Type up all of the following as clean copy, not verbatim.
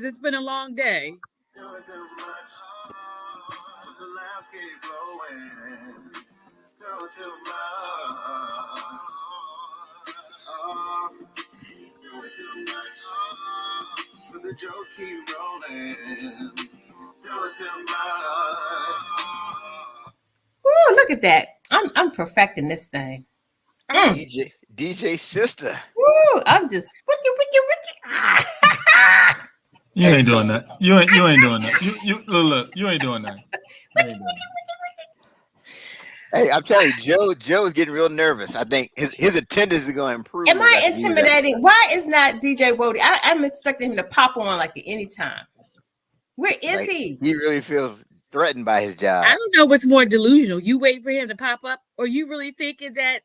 It's been a long day. The jokes keep rolling. Ooh, look at that. I'm perfecting this thing. DJ sister. Ooh, I'm just wiki. You ain't doing that. You ain't doing that. You look. You ain't doing that. You ain't doing that. Hey, I'm telling you, Joe is getting real nervous. I think his attendance is going to improve. Am I intimidating? Why is not DJ Wody? I'm expecting him to pop on like at any time. Where is he? He really feels threatened by his job. I don't know what's more delusional. You wait for him to pop up, or you really thinking that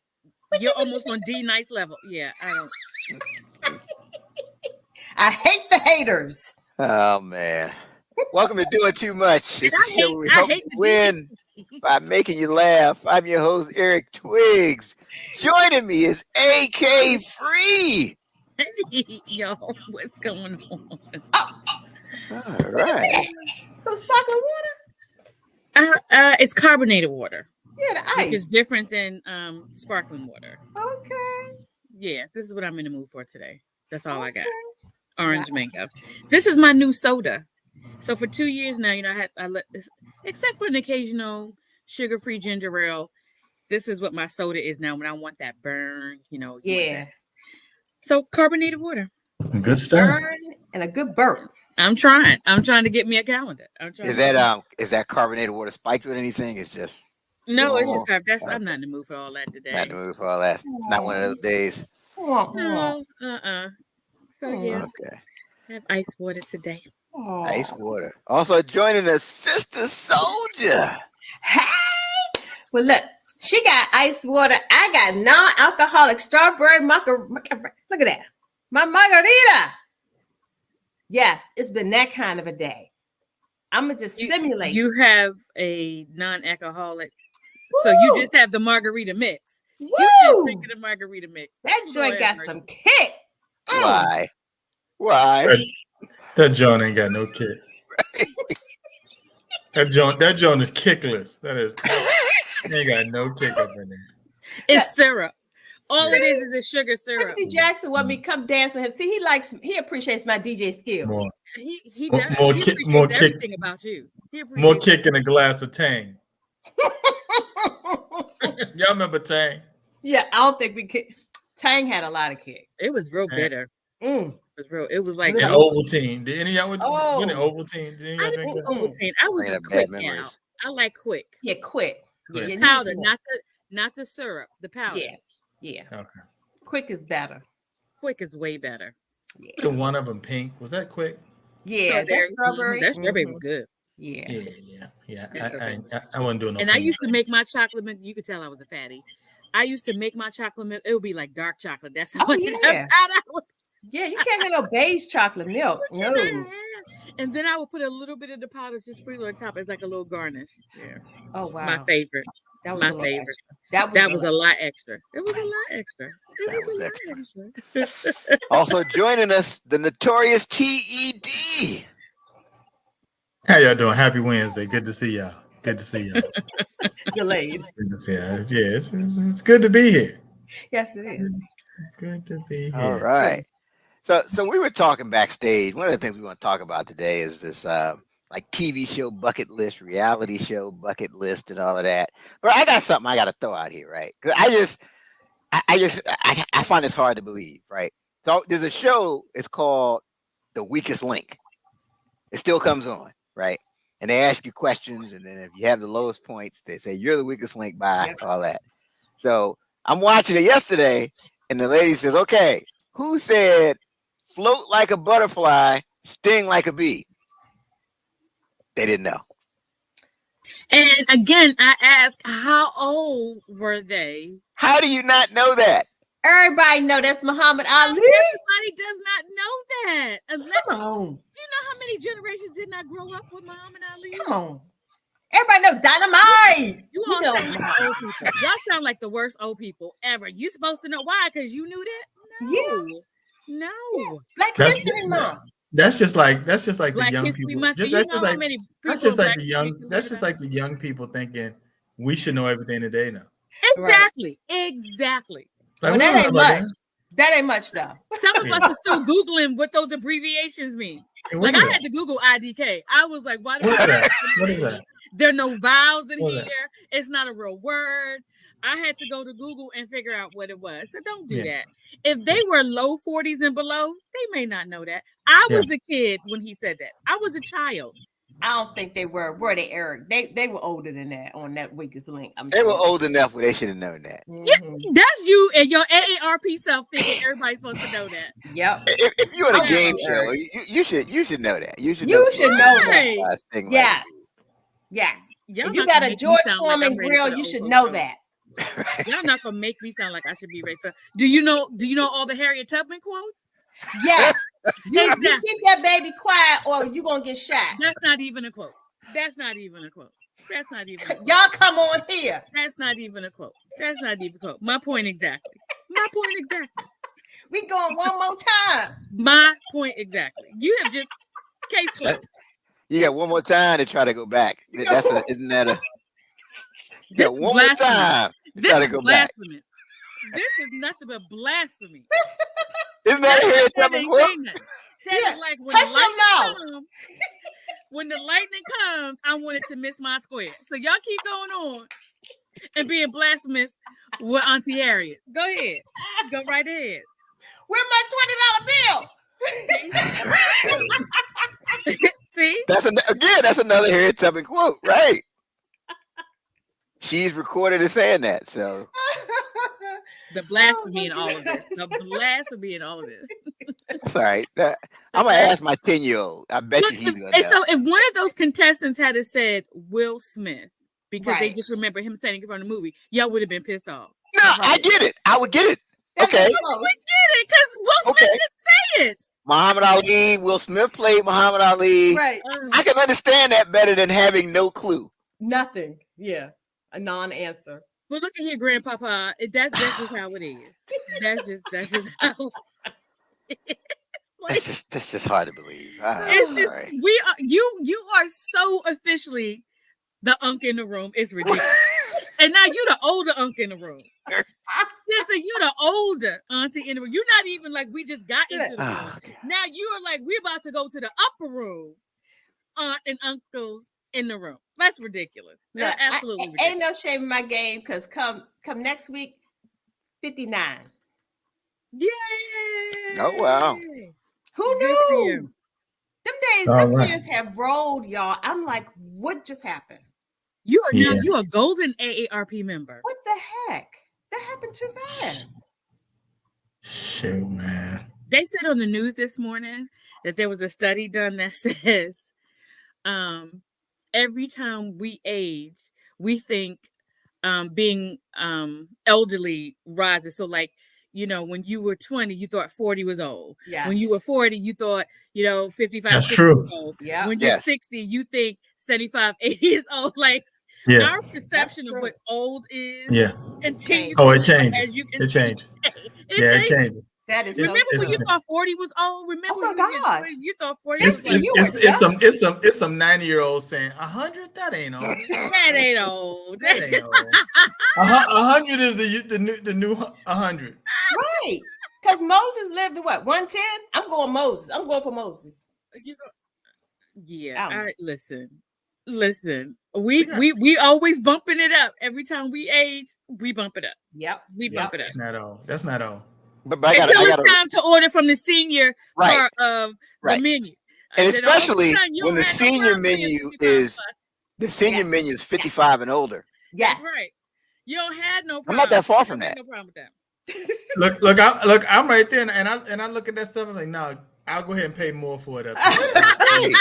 you're almost on D nice level. Yeah, I don't. I hate the haters. Oh man. Welcome to Doing Too Much. It's a show where we help you win by making you laugh. I'm your host, Eric Twiggs. Joining me is AK Free. Yo, what's going on? All right. Some sparkling water? It's carbonated water. Yeah, the ice. Which is different than sparkling water. Okay. Yeah, this is what I'm in the mood for today. That's all I got. Orange mango. This is my new soda. So for 2 years now, I let this, except for an occasional sugar-free ginger ale, this is what my soda is now when I want that burn, Yeah. So carbonated water. Good stuff. Burn and a good burp. I'm trying to get me a calendar. Is that carbonated water spiked with anything? It's just no, it's just I'm not in the mood for all that today. Not in the mood for all that. Not one of those days. No, So yeah. Okay. I have ice water today. Ice water. Also joining us, Sister Soldier. Hey! Well, look, she got ice water. I got non-alcoholic strawberry margarita. Look at that. My margarita. Yes, it's been that kind of a day. I'm going to just simulate. You have a non-alcoholic. Woo! So you just have the margarita mix. Woo! You just drinking the margarita mix. That joint got some kick. Why? That joint ain't got no kick. That joint is kickless. That is. Ain't got no kick up in there. It's syrup. All it is a sugar syrup. Anthony Jackson want me to come dance with him. See, he appreciates my DJ skills. More. He does. More he kick. appreciates More everything kick. about you. More kick in a glass of Tang. Y'all remember Tang? Yeah, I don't think we could. Tang had a lot of kick. It was real bitter. It was real. It was like an Ovaltine. Did any of y'all an Ovaltine? I didn't do Ovaltine. I was a quick gal. I like quick. Yeah, quick. Yeah, powder, not the syrup. The powder. Yeah. Okay. Quick is better. Quick is way better. Yeah. The one of them pink. Was that quick? Yeah, that strawberry. That strawberry was good. Yeah. I wasn't doing no. And I used to make my chocolate milk. You could tell I was a fatty. I used to make my chocolate milk. It would be like dark chocolate. That's how much Yeah, you can't have no beige chocolate milk. No. And then I would put a little bit of the powder, just sprinkle on top as like a little garnish. Yeah. Oh wow. My favorite. That was my favorite. That was a lot extra. It was a lot extra. Also joining us, the notorious TED. How y'all doing? Happy Wednesday. Good to see y'all. Good to see y'all. Delayed. Yeah, it's good to be here. Yes, it is. Good to be here. All right. So we were talking backstage. One of the things we want to talk about today is this like TV show bucket list, reality show bucket list, and all of that. But I got something I got to throw out here, right? Because I find this hard to believe, right? So there's a show. It's called The Weakest Link. It still comes on, right? And they ask you questions, and then if you have the lowest points, they say you're the weakest link by all that. So I'm watching it yesterday, and the lady says, "Okay, who said float like a butterfly, sting like a bee?" They didn't know. And again, I asked, how old were they? How do you not know that? Everybody know that's Muhammad Ali. Everybody does not know that. Come on. Do you know how many generations did not grow up with Muhammad Ali? Come on. Everybody know Dynamite. You all sound like old people. Y'all sound like the worst old people ever. You supposed to know why? Because you knew that? No. Yeah. No. Black History Month. That's just like the Black young History people. Month. Do you That's know just how like many that's people just like Black the History young. can That's look just it up? like the young people thinking we should know everything today now. Exactly. Exactly. Like, Well, we that don't know ain't about much. That ain't much though. Some of Yeah. us are still Googling what those abbreviations mean. Hey, Like what I is had to Google IDK. I was like, why do What I is that? have What is that? There are no vowels in What is here. that? It's not a real word. I had to go to Google and figure out what it was. So don't do Yeah. that. If they were low 40s and below, they may not know that. I Yeah. was a kid when he said that. I was a child. I don't think they were. Were they, Eric? They were older than that on that weakest link. They were old enough where they should have known that. Yeah, that's you and your AARP self thinking everybody's supposed to know that. Yep. If you're on a I game know, show, Eric. you should know that. You should You know. should know that. Right. Thing Yes. Yes. Y'all If you not got gonna a make me George sound like I'm Foreman ready grill, for the you old should folks know show. that. Y'all not gonna make me sound like I should be ready for. Do you know all the Harriet Tubman quotes? Yes. You Exactly. keep that baby quiet or you're gonna get shot. That's not even a quote. That's not even a quote. That's not even a quote. Y'all come on here. That's not even a quote. That's not even a quote. My point exactly. My point exactly. We going one more time. My point exactly. You have just case closed. You got one more time to try to go back. Isn't that a? You This got is one more blasphemy. time to This try to is go back. blasphemy. This is nothing but blasphemy. Isn't that a Harriet Ted Tubman ain't quote? saying nothing. Ted Yeah. is like when Hush the your lightning mouth. comes. When the lightning comes, I want it to miss my square. So y'all keep going on and being blasphemous with Auntie Harriet. Go ahead. Go right ahead. Where's my $20 bill? See? That's another Harriet Tubman quote, right? She's recorded as saying that. So The blasphemy in all of this. The blasphemy in all of this. that's all right. I'm gonna ask my 10-year-old. I bet Look, you he's gonna know. so if one of those contestants had said Will Smith because they Right. just remember him saying it from the movie, y'all would have been pissed off. No, I get it. I would get it. That's Okay. close. We get it because Will Smith Okay. didn't say it. Muhammad Ali, Will Smith played Muhammad Ali. Right. I can understand that better than having no clue. Nothing. Yeah. A non-answer. Well, look at here, Grandpapa. That's just how it is. That's just how. Like, That's just hard to believe. it's just All right. we are you are so officially the unk in the room. It's ridiculous. And now you the older unk in the room. Listen, you the older auntie in the room. You're not even like we just got into the room. Oh, okay. Now you are like we're about to go to the upper room. Aunt and uncles in the room. That's ridiculous. Look, Absolutely ain't ridiculous. no shame in my game because come next week, 59. Yay! Oh, wow. Who Good for knew? you. Them days, All them right. years have rolled, y'all. I'm like, what just happened? You are now Yeah. you a golden AARP member. What the heck? That happened too fast. Shoot, man. They said on the news this morning that there was a study done that says every time we age, we think being elderly rises. So like, when you were 20, you thought 40 was old. Yeah. When you were 40, you thought, 55, That's 60 true. was old. Yeah. When you're Yes. 60, you think 75, 80 is old. Like Yeah. our perception of true. what old is Yeah. continues Oh, to it as changes. you It continue. changes. It Yeah, it changes. changes. That is Remember so when true. you thought 40 was old? Remember Oh my when you were in your gosh. 20s, you thought 40 It's was like, you it's were it's some 90-year-olds saying 100. That ain't old. that ain't old. That ain't old. 100 is the new 100. Right. Because Moses lived to what? 110? I'm going Moses. I'm going for Moses. Yeah, Ouch. listen. We always bumping it up. Every time we age, we bump it up. Yep. We bump it up. That's not old. That's not old. But I Until gotta, it's time to order from the senior Right. part of Right. the menu. And then all of a especially sudden, you when don't the have no senior problem paying menu 55 is plus. the senior Yes. menu is 55 and older. Yes. That's right. You don't have no problem. I'm not that far from You don't have that. No problem with that. Look, I'm right there, and I look at that stuff. I'm like, no, I'll go ahead and pay more for it. Up there. Hey,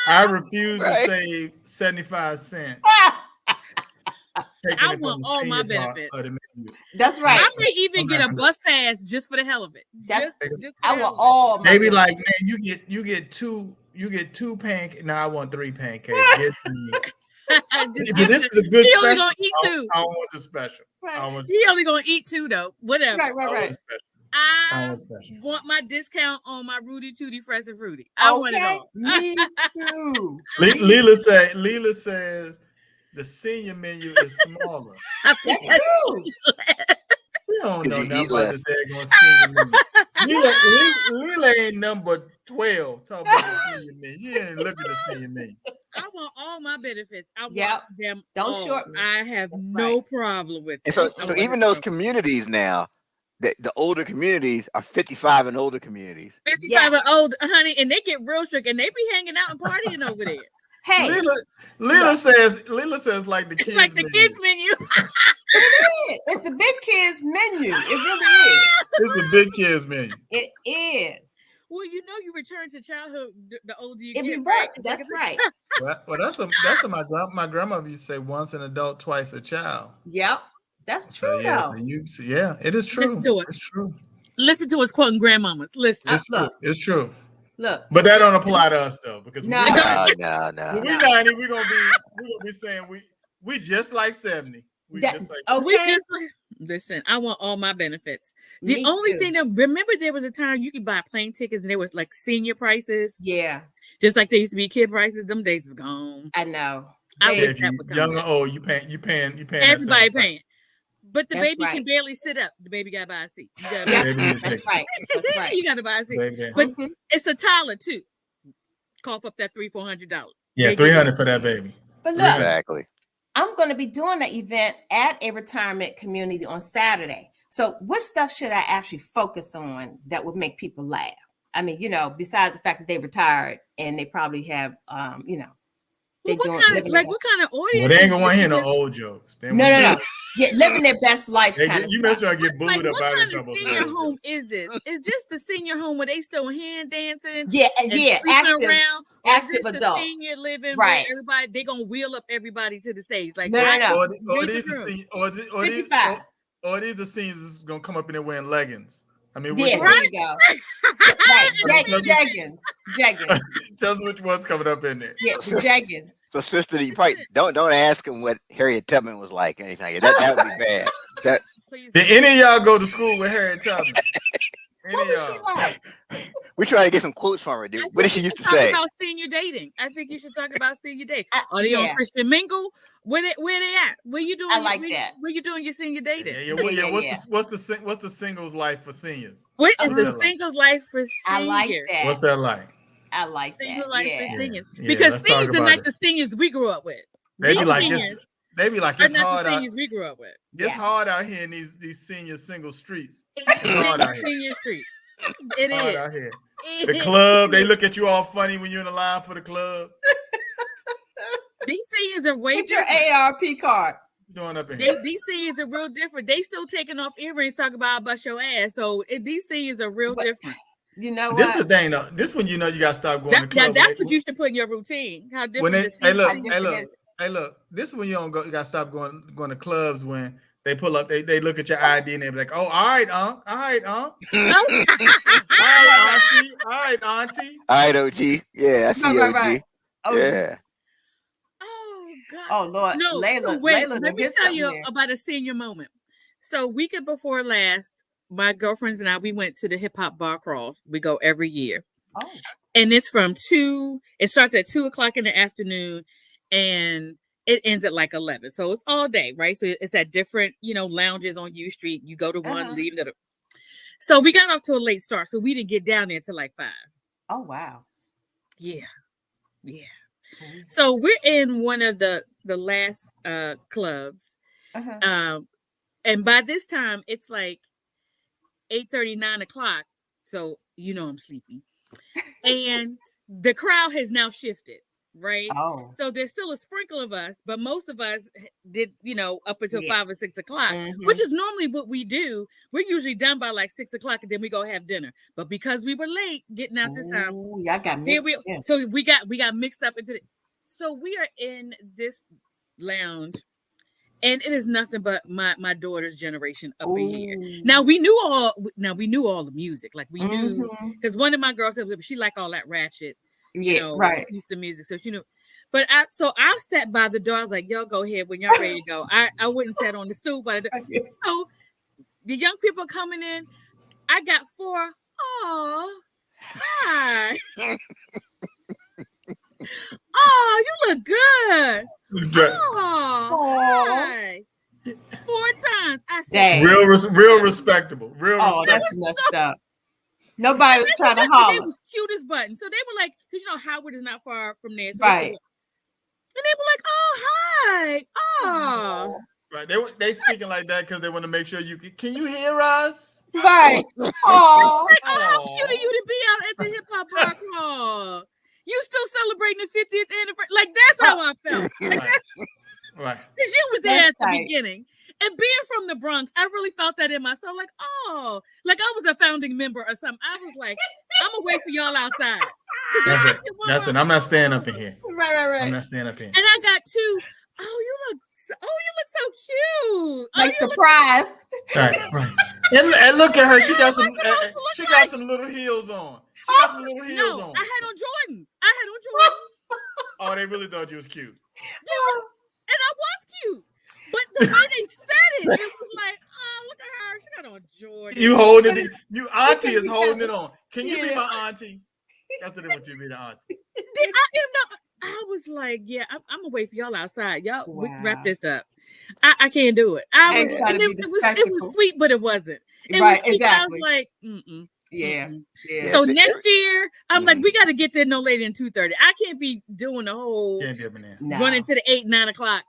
I refuse to Right. save 75 cents. I want all my benefits. That's right. I may even I'm get not a gonna- bus pass just for the hell of it. That's- Just for I the hell want of it. all my They be benefits. like, man, you get two pancakes. No, I want 3 pancakes. Get me. Just But give this it- is a good he only special. gonna eat two. I don't want the special. I don't want He only gonna eat two though. Whatever. Right, right, I want right. the special. I Always special. want my discount on my Rudy Tooty Fresh and Fruity. I want it all. Me too. Leela says the senior menu is smaller. That's true. We don't know You nothing eat about less. this senior menu. Leela ain't number 12. Talk about the senior menu. She ain't look at the senior menu. I want all my benefits. I want Yep. them Don't all. short me. I have That's no right. problem with And it. so, I so want even it those all. communities now, the older communities are 55 and older communities. 55 and old, honey, and they get real shook and they be hanging out and partying over there. Hey, Leela says like the It's kids like the menu. kids menu. it's the big kids menu. It really is. It's the big kids menu. It is. Well, you know, you return to childhood the older you It get. be Right? right. That's right. Well, that's what my grandmother used to say: once an adult, twice a child. Yep. That's So true yeah, though. it is true. Listen to us. It's true. Listen to us quoting grandmamas. Listen. It's true. It's true. Look. But that don't apply to us though, because No. No. when we 90, we're gonna be saying we just like 70. We That- just like okay. We just listen. I want all my benefits. The Me only too. thing that remember there was a time you could buy plane tickets and there was like senior prices, Yeah, just like they used to be kid prices. Them days is gone. I know. I They- yeah, wish if that you would come young or back. old, you paying. Everybody paying. But the That's baby can right. barely sit up. The baby gotta buy a seat. You gotta Yeah, Baby need to that's take- right. That's right. you gotta buy a seat. Baby. But Mhm. it's a Tyler too. Cough up that $300-400. Yeah, They give $300 for that baby. But look, Exactly. I'm going to be doing an event at a retirement community on Saturday. So, what stuff should I actually focus on that would make people laugh? I mean, besides the fact that they retired and they probably have, Well, they what doing kind of living like their- what kind of audience? Well, they ain't gonna want to hear is no this? old jokes. They no, want- no, no, yeah, living their best life They kind get, of you stuff. mess around get Like, booed what up out kind of of trouble. senior home is this? Is this the senior home where they still hand dancing? Yeah, And yeah, creeping active. around? Or is active this the adults. senior living Right. where everybody they gonna wheel up everybody to the stage? Like No, no, no. Or read these the the room. scene, or these 55. or these the scenes is gonna come up in there wearing leggings. I mean, Yeah, which there you go. Right, jeggings. tell us which one's coming up in there. Yeah, the jeggings. So, sister, you probably don't ask him what Harriet Tubman was like. Or anything that would be bad. That Please. Did any of y'all go to school with Harriet Tubman? Any What of was she y'all? like? we try to get some quotes from her, dude. I What did think she you used to should talk say? about senior dating. I think you should talk about senior dating. Are they on Yeah. Christian Mingle? Where they at? Where you doing? I like that. Where you doing your senior dating? Yeah. What's the singles life for seniors? What is What's the that like? singles life for seniors? I like that. What's that like? I like that. Single life Yeah. for seniors. Yeah, Because let's talk seniors are about like it. the seniors we grew up with. They be These like seniors this. They be like are it's not hard the out. seniors we grew up with. It's Yeah. hard out here in these senior single streets. It's hard out here. senior street. It Hard is. out here. It The is. club, they look at you all funny when you're in the line for the club. These seniors are way Get your different. ARP card. Doing up in here. These seniors are real different. They still taking off earrings, talking about bust your ass. So these seniors are real But different. You know This is what? the thing though. This one you know you gotta stop going to Now, club. that's what you should put in your routine. How different when they the hey senior look, senior hey look, is. hey look. This is when you don't go. You gotta stop going to clubs when they pull up. They look at your ID and they be like, "Oh, all right, all right, all right, auntie, all right, auntie." All right, OG. Yeah, I see Right, OG. right. Oh, Yeah. Oh God. oh Lord. No, Layla, so wait, Layla let done me hit tell something you here. about a senior moment. So weekend before last, my girlfriends and I, we went to the hip hop bar crawl. We go every year. Oh, And it's from 2, it starts at 2:00 in the afternoon and it ends at like 11. So it's all day, right? So it's at different, lounges on U Street. You go to one, Uh-huh. leave the. So we got off to a late start. So we didn't get down there till like 5. oh wow. Yeah. Yeah. Mhm. So we're in one of the last clubs. Uh-huh. And by this time it's like 8:30, 9 o'clock. So I'm sleepy. And the crowd has now shifted, right? Oh. So there's still a sprinkle of us, but most of us did, up until Yeah. 5 or 6 o'clock, Mhm. which is normally what we do. We're usually done by like 6 o'clock and then we go have dinner. But because we were late getting out this time, Ooh, y'all got here mixed. we in. so we got mixed up into so we are in this lounge and it is nothing but my daughter's generation up in here. Ooh. Now we knew all the music. Like we knew Mhm. because one of my girls said she liked all that ratchet, Yeah, right. used to music. So she knew. But I sat by the door. I was like, y'all go ahead when y'all ready to go. I wouldn't sat on the stool, but so the young people coming in. I got 4. Oh, hi. Oh, you look good. Oh, hi. 4 times. I said, Dang. Real respectable. Real Oh, respectable. that's messed up. Nobody was trying to They holler. was cute as button. So they were like, because you know Howard is not far from there. So Right. and they were like, oh, hi. Oh. Right. They speaking like that because they want to make sure you can you hear us? Right. Oh. Like, oh, how cute of you to be out at the hip hop bar crawl. You still celebrating the 50th anniversary. Like, that's how I felt. Right. Because you was there That's at the tight. beginning. And being from the Bronx, I really felt that in myself. Like, oh, like I was a founding member or something. I was like, I'm going to wait for y'all outside. That's it. I'm not staying up in here. Right. I'm not staying up here. And I got 2. Oh, you look so cute. Like you surprise. Right. And look at her. She got some little heels on. She got some little heels on. I had on Jordans. Oh, they really thought you was cute. And I was cute. But the way they said it was like, oh, look at her. She got on Jordans. You holding it. You auntie is holding it on. Can you be my auntie? That's what they want you to be, the auntie. I was like, yeah, I'm gonna wait for y'all outside. Y'all, we Wow. wrap this up. I can't do it. It was sweet, but it wasn't. It was sweet, but I was like, Yeah. So next year, I'm like, we got to get there no later than 2:30. I can't be doing the whole running to the 8-9 o'clock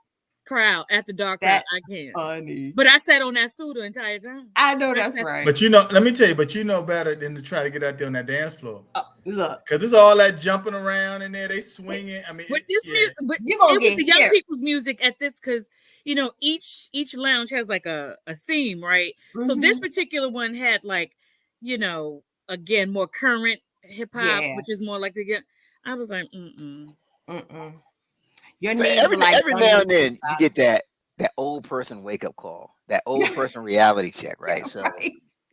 crowd after dark. I can't. Funny. But I sat on that stool the entire time. I know that's right. But let me tell you, better than to try to get out there on that dance floor. Look, because it's all that jumping around in there. They swinging. I mean, with this music, but you gonna get the young people's music at this because each lounge has like a theme, right? So this particular one had like, again, more current hip hop, which is more like I was like, Your so every now and then you get that old person wake up call, that old person reality check, right? So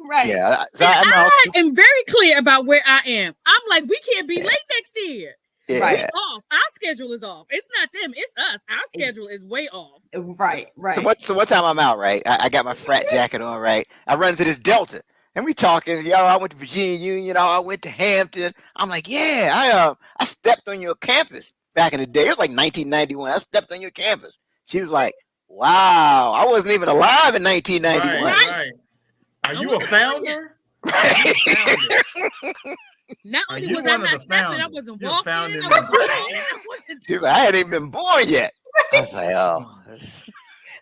right. Yeah. So I am very clear about where I am. I'm like, we can't be late next year. Yeah. Right. Off. Our schedule is off. It's not them. It's us. Our schedule is way off. Right. So what time I'm out, right? I got my frat jacket on, right? I run into this Delta. And we talking, I went to Virginia Union, I went to Hampton. I'm like, yeah, I stepped on your campus back in the day. It was like 1991. I stepped on your campus. She was like, wow, I wasn't even alive in 1991. Right. Are you a founder? Right. Not only was I not stepping, I wasn't walking. I hadn't even been born yet. I was like, oh.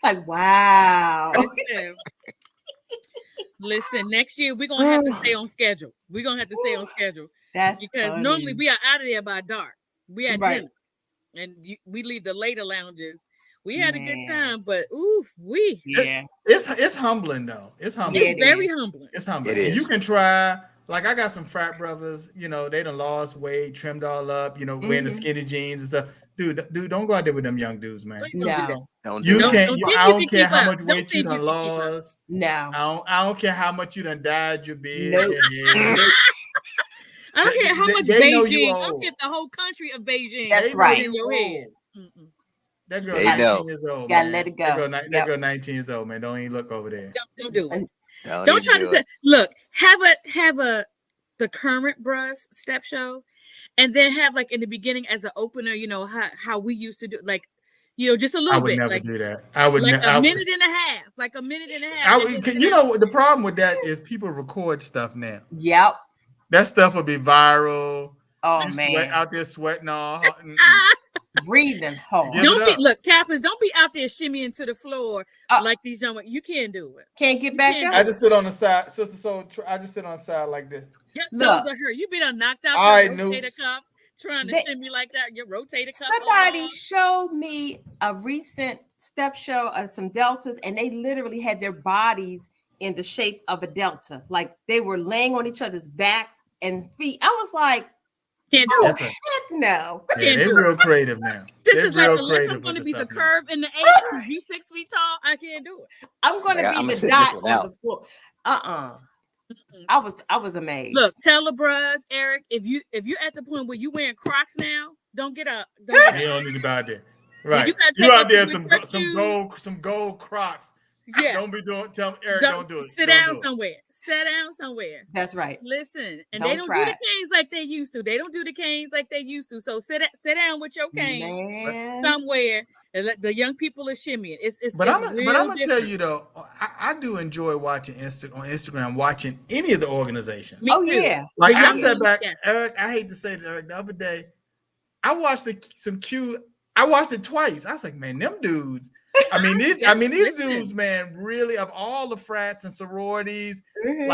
Like, wow. Listen, next year we're gonna have to stay on schedule. That's because funny. Normally we are out of there by dark. We had dinner, and we leave the later lounges. We had a good time, but it's humbling though. It's humbling. It's very humbling. It's humbling. You can try. Like I got some frat brothers. They done lost weight, trimmed all up. Wearing the skinny jeans and stuff. Dude, don't go out there with them young dudes, man. No. I don't care how much weight you done lost. No. I don't care how much you done dyed your beard. Nope. I don't care how much Beijing. I don't care the whole country of Beijing. That's right. In your head. That girl 19 years old. Gotta let it go. That girl 19 years old, man. Don't even look over there. Don't do it. Don't try to say. Look, have the current Bruh's step show. And then have like in the beginning as an opener, how we used to do, like, just a little bit. I would never like, do that. I would like a minute and a half. Like a minute and a half. The problem with that is people record stuff now. Yep. That stuff will be viral. Oh man, out there sweating all. Breathing hard. Cappers, don't be out there shimmying to the floor like these young. You can't do it. Can't get back up. I just sit on the side, sister. So I just sit on the side like this. Your shoulder hurt. You been knocked out your rotator cuff trying to shimmy like that. Your rotator cuff. Somebody showed me a recent step show of some deltas, and they literally had their bodies in the shape of a delta, like they were laying on each other's backs and feet. I was like, can't do it. Heck no. Yeah, they're real creative now. This is like, unless I'm going to be the curve in the 8, you 6 feet tall, I can't do it. I'm going to be the dot on the floor. I was amazed. Look, tell the Bruhs, Eric, if you're at the point where you wearing Crocs now, don't get up. You don't need to be out there. Right. You out there some gold Crocs. Yeah. Don't be doing. Tell Eric, don't do it. Sit Don't down do it. somewhere. Sit down somewhere. That's right. Listen, and Don't they don't try do the it. canes like they used to. They don't do the canes like they used to. So sit down with your cane Man. somewhere and let the young people are shimmying. But it's I'm gonna tell different. you though, I do enjoy watching on Instagram, watching any of the organizations. Me Oh too. yeah. Like The I young sat ones, back, yeah. Eric. I hate to say it, Eric. The other day, I watched I watched it twice. I was like, man, them dudes. I mean, these Listen. dudes, man, really of all the frats and sororities, Mhm.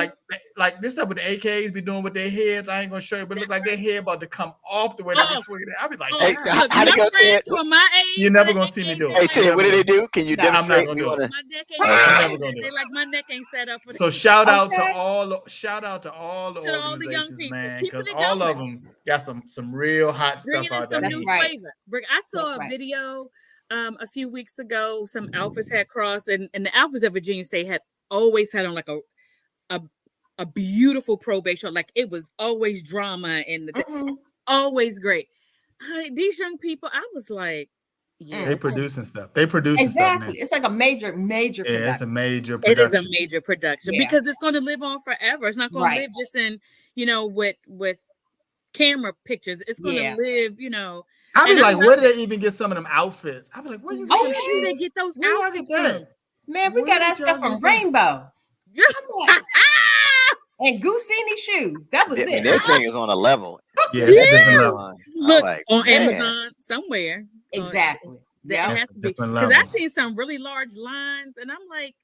like this stuff with the AKs be doing with their heads. I ain't gonna show you, but it look like their head about to come off the way they be Oh. swinging it. I be like, Oh, Hey, God. look, how to my go to friends it? who are my age, You're never they gonna see me ain't do it. Hey, like Ted, what do they do? Can you No, I'm not demonstrate? gonna We do it. wanna. my neck ain't Okay. I'm set never up. gonna do They it. like my neck ain't set up for So the shout out Okay. to all the To all the young organizations, people. man, Keeping because it all of going. them got some real hot stuff Bringing in out there. some That's new right. flavor. I saw That's a right. video a few weeks ago. Some alphas had crossed, and the alphas of Virginia State had always had on like a beautiful probate show. Like it was always drama and Mhm. always great. Honey, these young people, I was like, yeah, They producing stuff. They producing stuff, man. Exactly. It's like a major Yeah, it's a production. major it is a production. major production Yeah. because it's going to live on forever. It's not going Right. to live just in, with camera pictures. It's going to Yeah. live, I be and I like, love where do it. they even get some of them outfits? I be like, where you Where get them do they shoes? get those Where y'all get outfits that? from? Man, we Where got that did stuff y'all from get that? Rainbow. And Goosini shoes. That was I mean, it. their thing is on a level. Yeah, it's a Yeah. different level. I'm Look like, on man. Amazon somewhere. Exactly. That Yeah. has That's a to be different because level. I've seen some really large lines, and I'm like,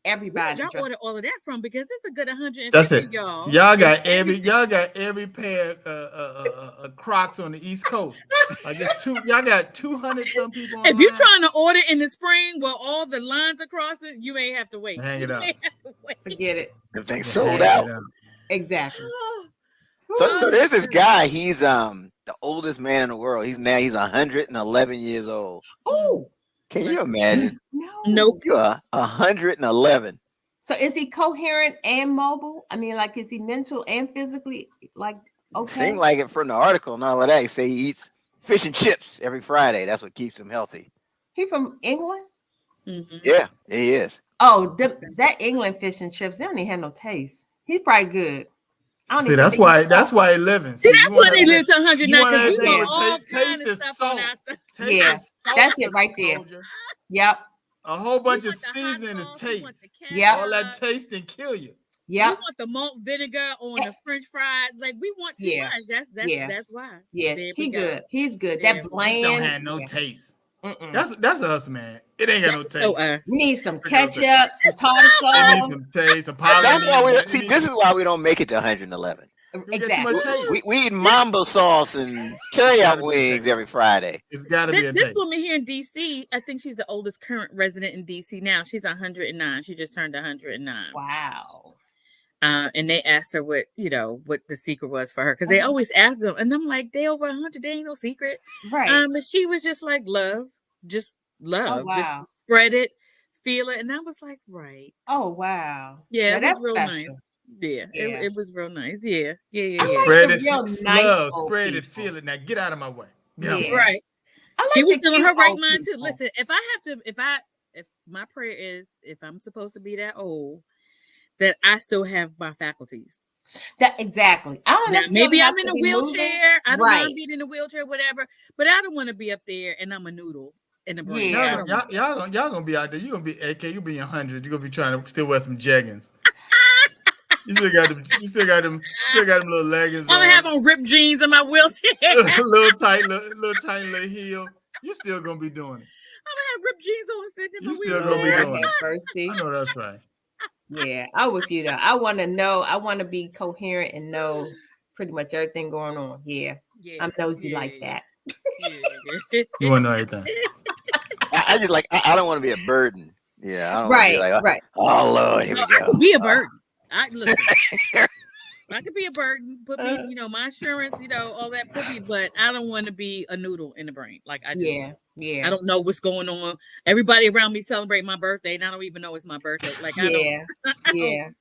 where Everybody. did y'all order all of that from? Because it's a good 150, That's it. y'all. Y'all got Everything. every pair of Crocs on the East Coast. Like it's y'all got 200 some people online. If you're trying to order in the spring where all the lines are crossing, you may have to wait. Hang it You up. may have to wait. Forget it. The thing Hang sold it out. up. Exactly. So there's this guy. He's the oldest man in the world. He's 111 years old. Oh Can you imagine? no. Nope. You are 111. So is he coherent and mobile? I mean, like, is he mental and physically like okay? Seemed like it from the article and all of that. He say he eats fish and chips every Friday. That's what keeps him healthy. He from England? Mhm. Yeah, he is. Oh, that England fish and chips, they don't even have no taste. He's probably good. I don't See, even that's think why he's that's why he living. See, you that's want why they that- live to 109 you want because we that thing want with all taste kinds of is stuff salt. on our stuff. Taste Yeah, is salt, that's it as right I there. told you. Yep. A whole bunch of want the hot seasoning is sauce, we want taste. the Yep. All that ketchup, taste and kill you. we Yep. want the malt vinegar on the French fries. Like we want too Yeah. much. That's why. Yeah. There He we go. good. He's good. There That we go. This don't bland. have no yeah. taste. Mm-mm. That's us, man. It ain't got no taste. So us. We need some Look at ketchup, some tartar It needs sauce. some taste, some That's why we Polynesian. see. This is why we don't make it to 111. We get too Exactly. much taste. We eat mambo sauce and cherry Gotta out be a wings taste. every Friday. It's got to be a This taste. woman here in DC, I think she's the oldest current resident in DC now. She's 109. She just turned 109. Wow. And they asked her what the secret was for her because they always ask them, and I'm like, they over 100, they ain't no secret. Right. But she was just like love, just love, wow. just spread it, feel it, and I was like, right, Oh wow. yeah, Now it that's was real special. nice. Yeah, Yeah. it was real nice. Yeah. I like Spread the it, real nice love, old spread it, people. feel it. Now get out of my way. Get out of my Yeah. way. Right. I like She was the still in cute her right old mind too. people. Listen, if my prayer is if I'm supposed to be that old, that I still have my faculties. That exactly. I don't Now, necessarily maybe have I'm in to a be wheelchair. moving. I don't Right. mind being in a wheelchair, whatever. But I don't want to be up there and I'm a noodle in the brain. Yeah. I don't want Y'all gonna be out there. You're gonna be AK. You'll be in 100. You're gonna be trying to still wear some jeggings. You still got them little leggings I'm on. gonna have on ripped jeans in my wheelchair. I'm gonna little tiny little heel. You still gonna be doing it. have ripped jeans on sitting in my You still gonna be wheelchair. doing Lord it. have mercy. I know that's right. Yeah, I'm with you though. I want to know. I want to be coherent and know pretty much everything going on. Yeah, Yeah, I'm nosy yeah, like yeah, that. yeah. You want to know everything. I just like I don't want to be a burden. Yeah, I don't want to Right, be like, right. oh Lord, here No, we I go. could be a burden. Listen. I could be a burden. Put me, my insurance, all that. Put me, but I don't want to be a noodle in the brain. Like I just, Yeah. I don't know what's going on. Everybody around me celebrate my birthday, and I don't even know it's my birthday. Like Yeah,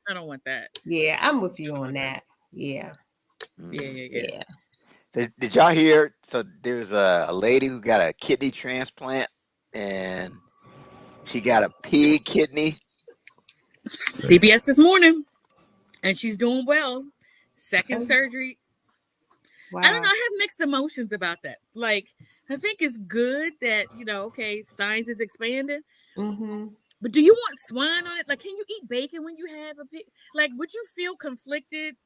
I don't want that. yeah. I'm with you on that. Yeah, Yeah. Did y'all hear? So there's a lady who got a kidney transplant, and She got a pig kidney. CBS this morning, and she's doing well. Second Oh. surgery. Wow. I don't know. I have mixed emotions about that. Like, I think it's good that, okay, science is expanding. Mm-hmm. But do you want swine on it? Like, can you eat bacon when you have a pig? Like, would you feel conflicted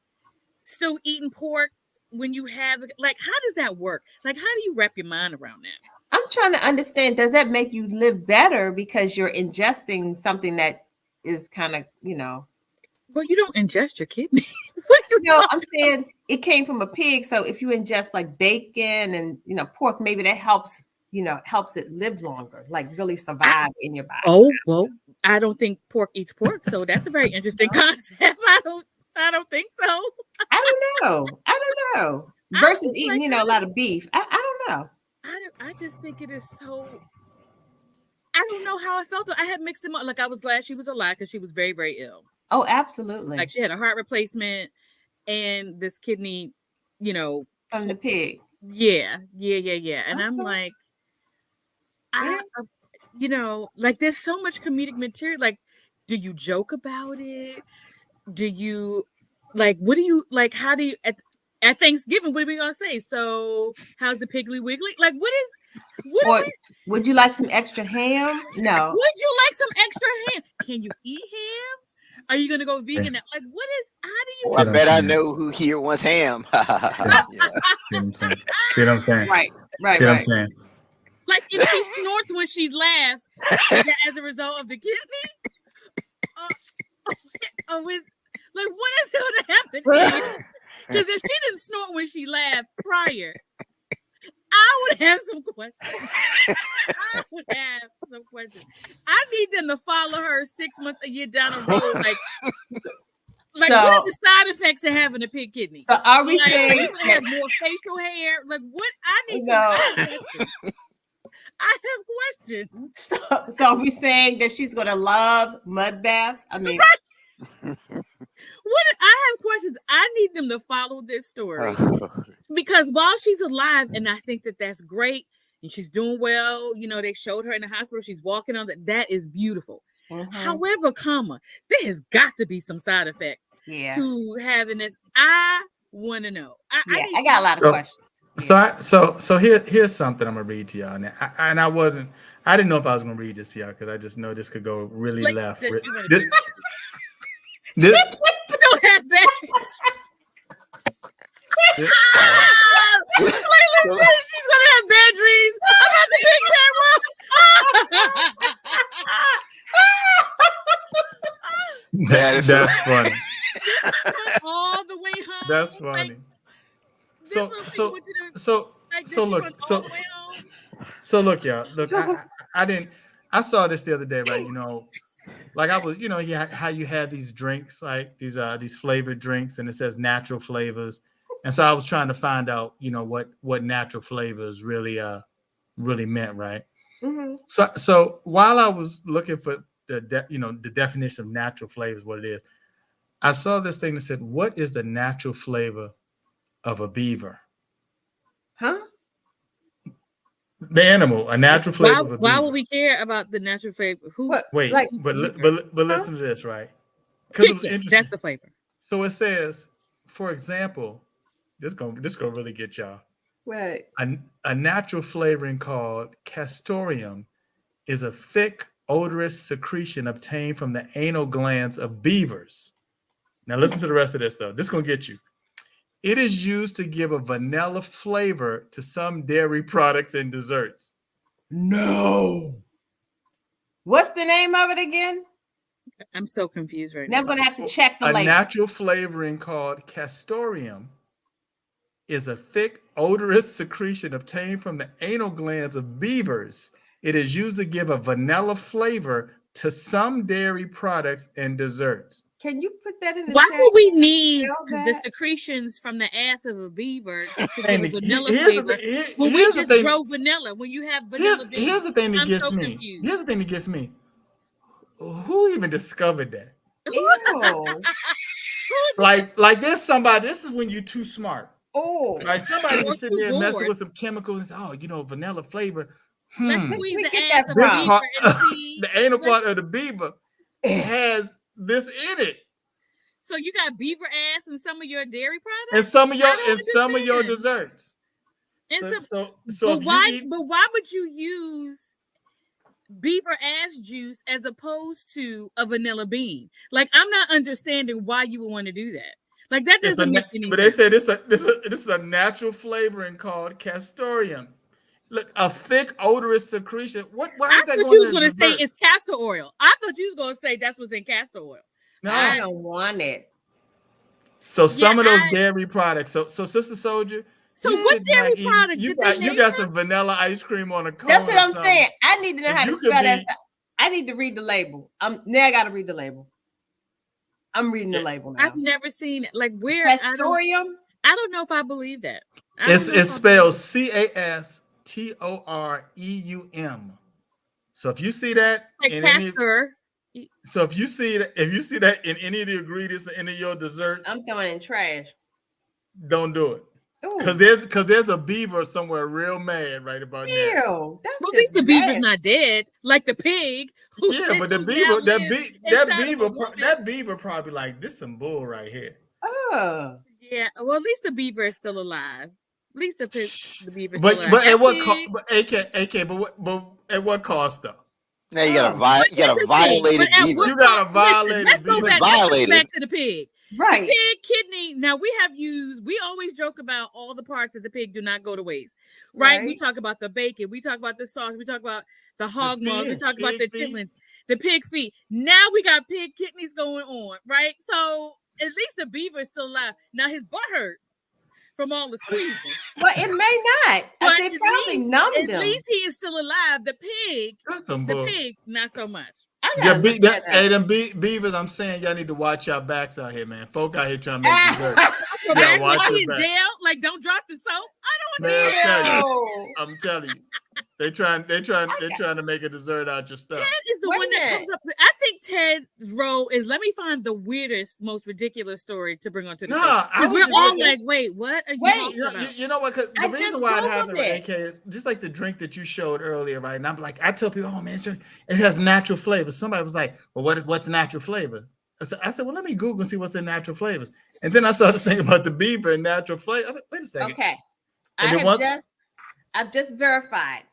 still eating pork when you have, like, how does that work? Like, how do you wrap your mind around that? I'm trying to understand, does that make you live better because you're ingesting something that is kind of, Well, you don't ingest your kidney. What are you No, talking I'm saying it came from a pig. So if you ingest like bacon and pork, maybe that helps it live longer, like really survive in your body. Oh, well, I don't think pork eats pork, so that's a very interesting concept. I don't think so. I don't know. I Versus think eating, like a lot of beef. I don't know. I just think it is so. I don't know how I felt. I had mixed them up. Like, I was glad she was alive because she was very, very ill. Oh, absolutely. Like, she had a heart replacement and this kidney, From the pig. Yeah. And I'm like, like, there's so much comedic material. Like, do you joke about it? Do you, like, what do you, like, how do you, at Thanksgiving, what are we going to say? So, how's the Piggly Wiggly? Like, Would you like some extra ham? No. Would you like some extra ham? Can you eat ham? Are you going to go vegan? Like, how do you? Well, I bet I know who here wants ham. Yeah. See what I'm saying? Right. See what I'm saying? Like, if she snorts when she laughs, is that as a result of the kidney? Like, what is going to happen? Because if she didn't snort when she laughed prior, I would have some questions. I need them to follow her 6 months, a year down the road. Like what are the side effects of having a pig kidney? So are we saying you have more facial hair? Like, what? I need I have questions. So are we saying that she's gonna love mud baths? I mean, I have questions. I need them to follow this story because while she's alive, and I think that that's great, and she's doing well. They showed her in the hospital. She's walking on that. That is beautiful. Mm-hmm. However, there has got to be some side effects to having this. I want to know. I got a lot of questions. So here's something I'm gonna read to y'all. Now, I didn't know if I was gonna read this to y'all because I just know this could go really left. This don't have batteries. Layla says she's gonna have bad dreams about the big camera. That's funny. All the way home. That's funny. So look, y'all. Look, I saw this the other day, right? Like I was, how you had these drinks, like these flavored drinks, and it says natural flavors, and so I was trying to find out, what natural flavors really meant, right? Mm-hmm. So while I was looking for the definition of natural flavors, what it is, I saw this thing that said, "What is the natural flavor of a beaver?" Huh? The animal, a natural flavor of a beaver. Why would we care about the natural flavor? Wait, but listen to this, right? Chicken, that's the flavor. So it says, for example, this gonna really get y'all. Right. A natural flavoring called castoreum is a thick, odorous secretion obtained from the anal glands of beavers. Now listen to the rest of this, though. This is gonna get you. It is used to give a vanilla flavor to some dairy products and desserts. No. What's the name of it again? I'm so confused right now. I'm going to have to check the label. A natural flavoring called castoreum is a thick, odorous secretion obtained from the anal glands of beavers. It is used to give a vanilla flavor to some dairy products and desserts. Can you put that in the Why would we need the secretions from the ass of a beaver to give a vanilla flavor when we just grow vanilla? When you have vanilla beans, here's the thing that gets me. Here's the thing that gets me. Who even discovered that? Ew. like there's somebody. This is when you're too smart. Oh, like somebody was sitting there messing with some chemicals and say, "Oh, vanilla flavor." Let's Where squeeze we the get ass that of a This from? beaver part, and see. the anal part of the beaver has this in it. So you got beaver ass in some of your dairy And products? some of your I don't understand. desserts. And So, some, so but if why? you eat, But why would you use beaver ass juice as opposed to a vanilla bean? Like, I'm not understanding why you would want to do that. Like, that it's a, doesn't na- make any but they sense. say this is a natural flavoring called castoreum. Look, a thick odorous secretion. Why I is that thought going you was in going a to say dessert? it's castor oil. I thought you was going to say that's what's in castor oil. No. I don't want it. So some Yeah, of those dairy products. So Sister Soldier, So you what sit back dairy eating. products You did they got name some vanilla ice cream on a cone. That's what or I'm something. saying. I need to know And how to you could spell that. be- I need to read the label. Now I got to read the label. I'm reading the Yeah. label now. I've never seen it. Like where I Castorium. don't know if I believe that. I don't know if It's I spelled believe CASTOREUM. So if you see that it. in Like any, castor. so if you see that in any of the ingredients in any of your desserts, I'm throwing it in trash. don't do it. Ooh, Because there's a beaver somewhere real mad right about now. ew, that's Well, at just least the beaver's nasty. not dead, like the pig. Yeah, but the who beaver, now lives that beaver probably like this some bull right here. Oh, Yeah, well, at least the beaver is still alive. At least the beaver's But still alive. but at That what pig- cost? But AK, but at what cost though? Now you got a But you got here's a the thing, violated but at beaver. what You got a cost- violated Let's go beaver. back. Let's go Violated. back to the pig. right. The pig kidney. Now we always joke about all the parts of the pig do not go to waste, right? We Right. talk about the bacon, we talk about the sauce, we talk about the hog maws, we feet, talk about the pig feet. chitlins, the pig feet. Now we got pig kidneys going on, right? So at least the beaver is still alive. Now his butt hurt from all the squeezing. Well, it may not. But They probably numbed at them. least he is still alive. The pig, That's some bull. not so much. I Yeah, gotta look that up. hey, them beavers. I'm saying y'all need to watch your backs out here, man. Folk out here trying to make dessert. So Yeah, back watch when your he in back. jail, like don't drop the soap. I don't Man, want to hear Ew. I'm telling you, they're trying to make a dessert out your stuff. Ted is the Wait a one that minute. comes up. I think Ted's role is let me find the weirdest, most ridiculous story to bring onto the show. Nah, I Because was we're just all looking- like, wait, what are you Wait. talking about? You know what? 'Cause I the just reason why it happened, Googled right, AK, is just like the drink that you showed earlier, right? And I'm like, I tell people, oh man, it has natural flavors. Somebody was like, well, what's natural flavor? I said, well, let me Google and see what's in natural flavors. And then I saw this thing about the beaver and natural flavor. I was like, wait a second. Okay. And then I've just verified.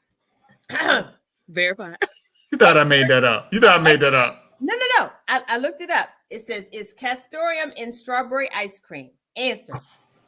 Verify. You thought I made that up. No. I looked it up. It says, is castoreum in strawberry ice cream? Answer.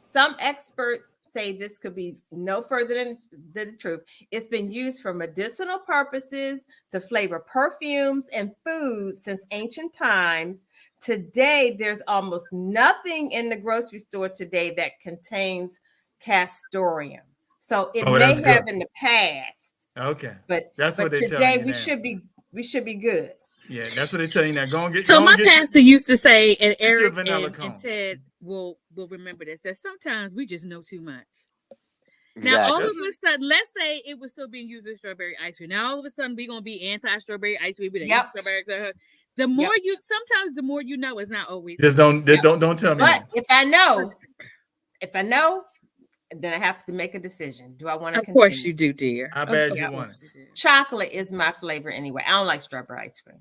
Some experts say this could be no further than the truth. It's been used for medicinal purposes to flavor perfumes and foods since ancient times. Today, there's almost nothing in the grocery store today that contains castoreum. So it may that's have good. in the past, Okay. but That's what they today tell you we now. should be good. Yeah, that's what they tell you now. Go and get. So go my and get pastor used to say, and your Eric vanilla and cone. Ted will remember this, that sometimes we just know too much. Now, all Exactly. of a sudden, let's say it was still being used as strawberry ice cream. Now, all of a sudden, we're going to be anti-strawberry ice cream. Yep. The more sometimes the more you know, it's not always. Just don't tell me. But if I know, then I have to make a decision. Do I want to Of continue? course you do, dear. How bad Of you course want it? you do. Chocolate is my flavor anyway. I don't like strawberry ice cream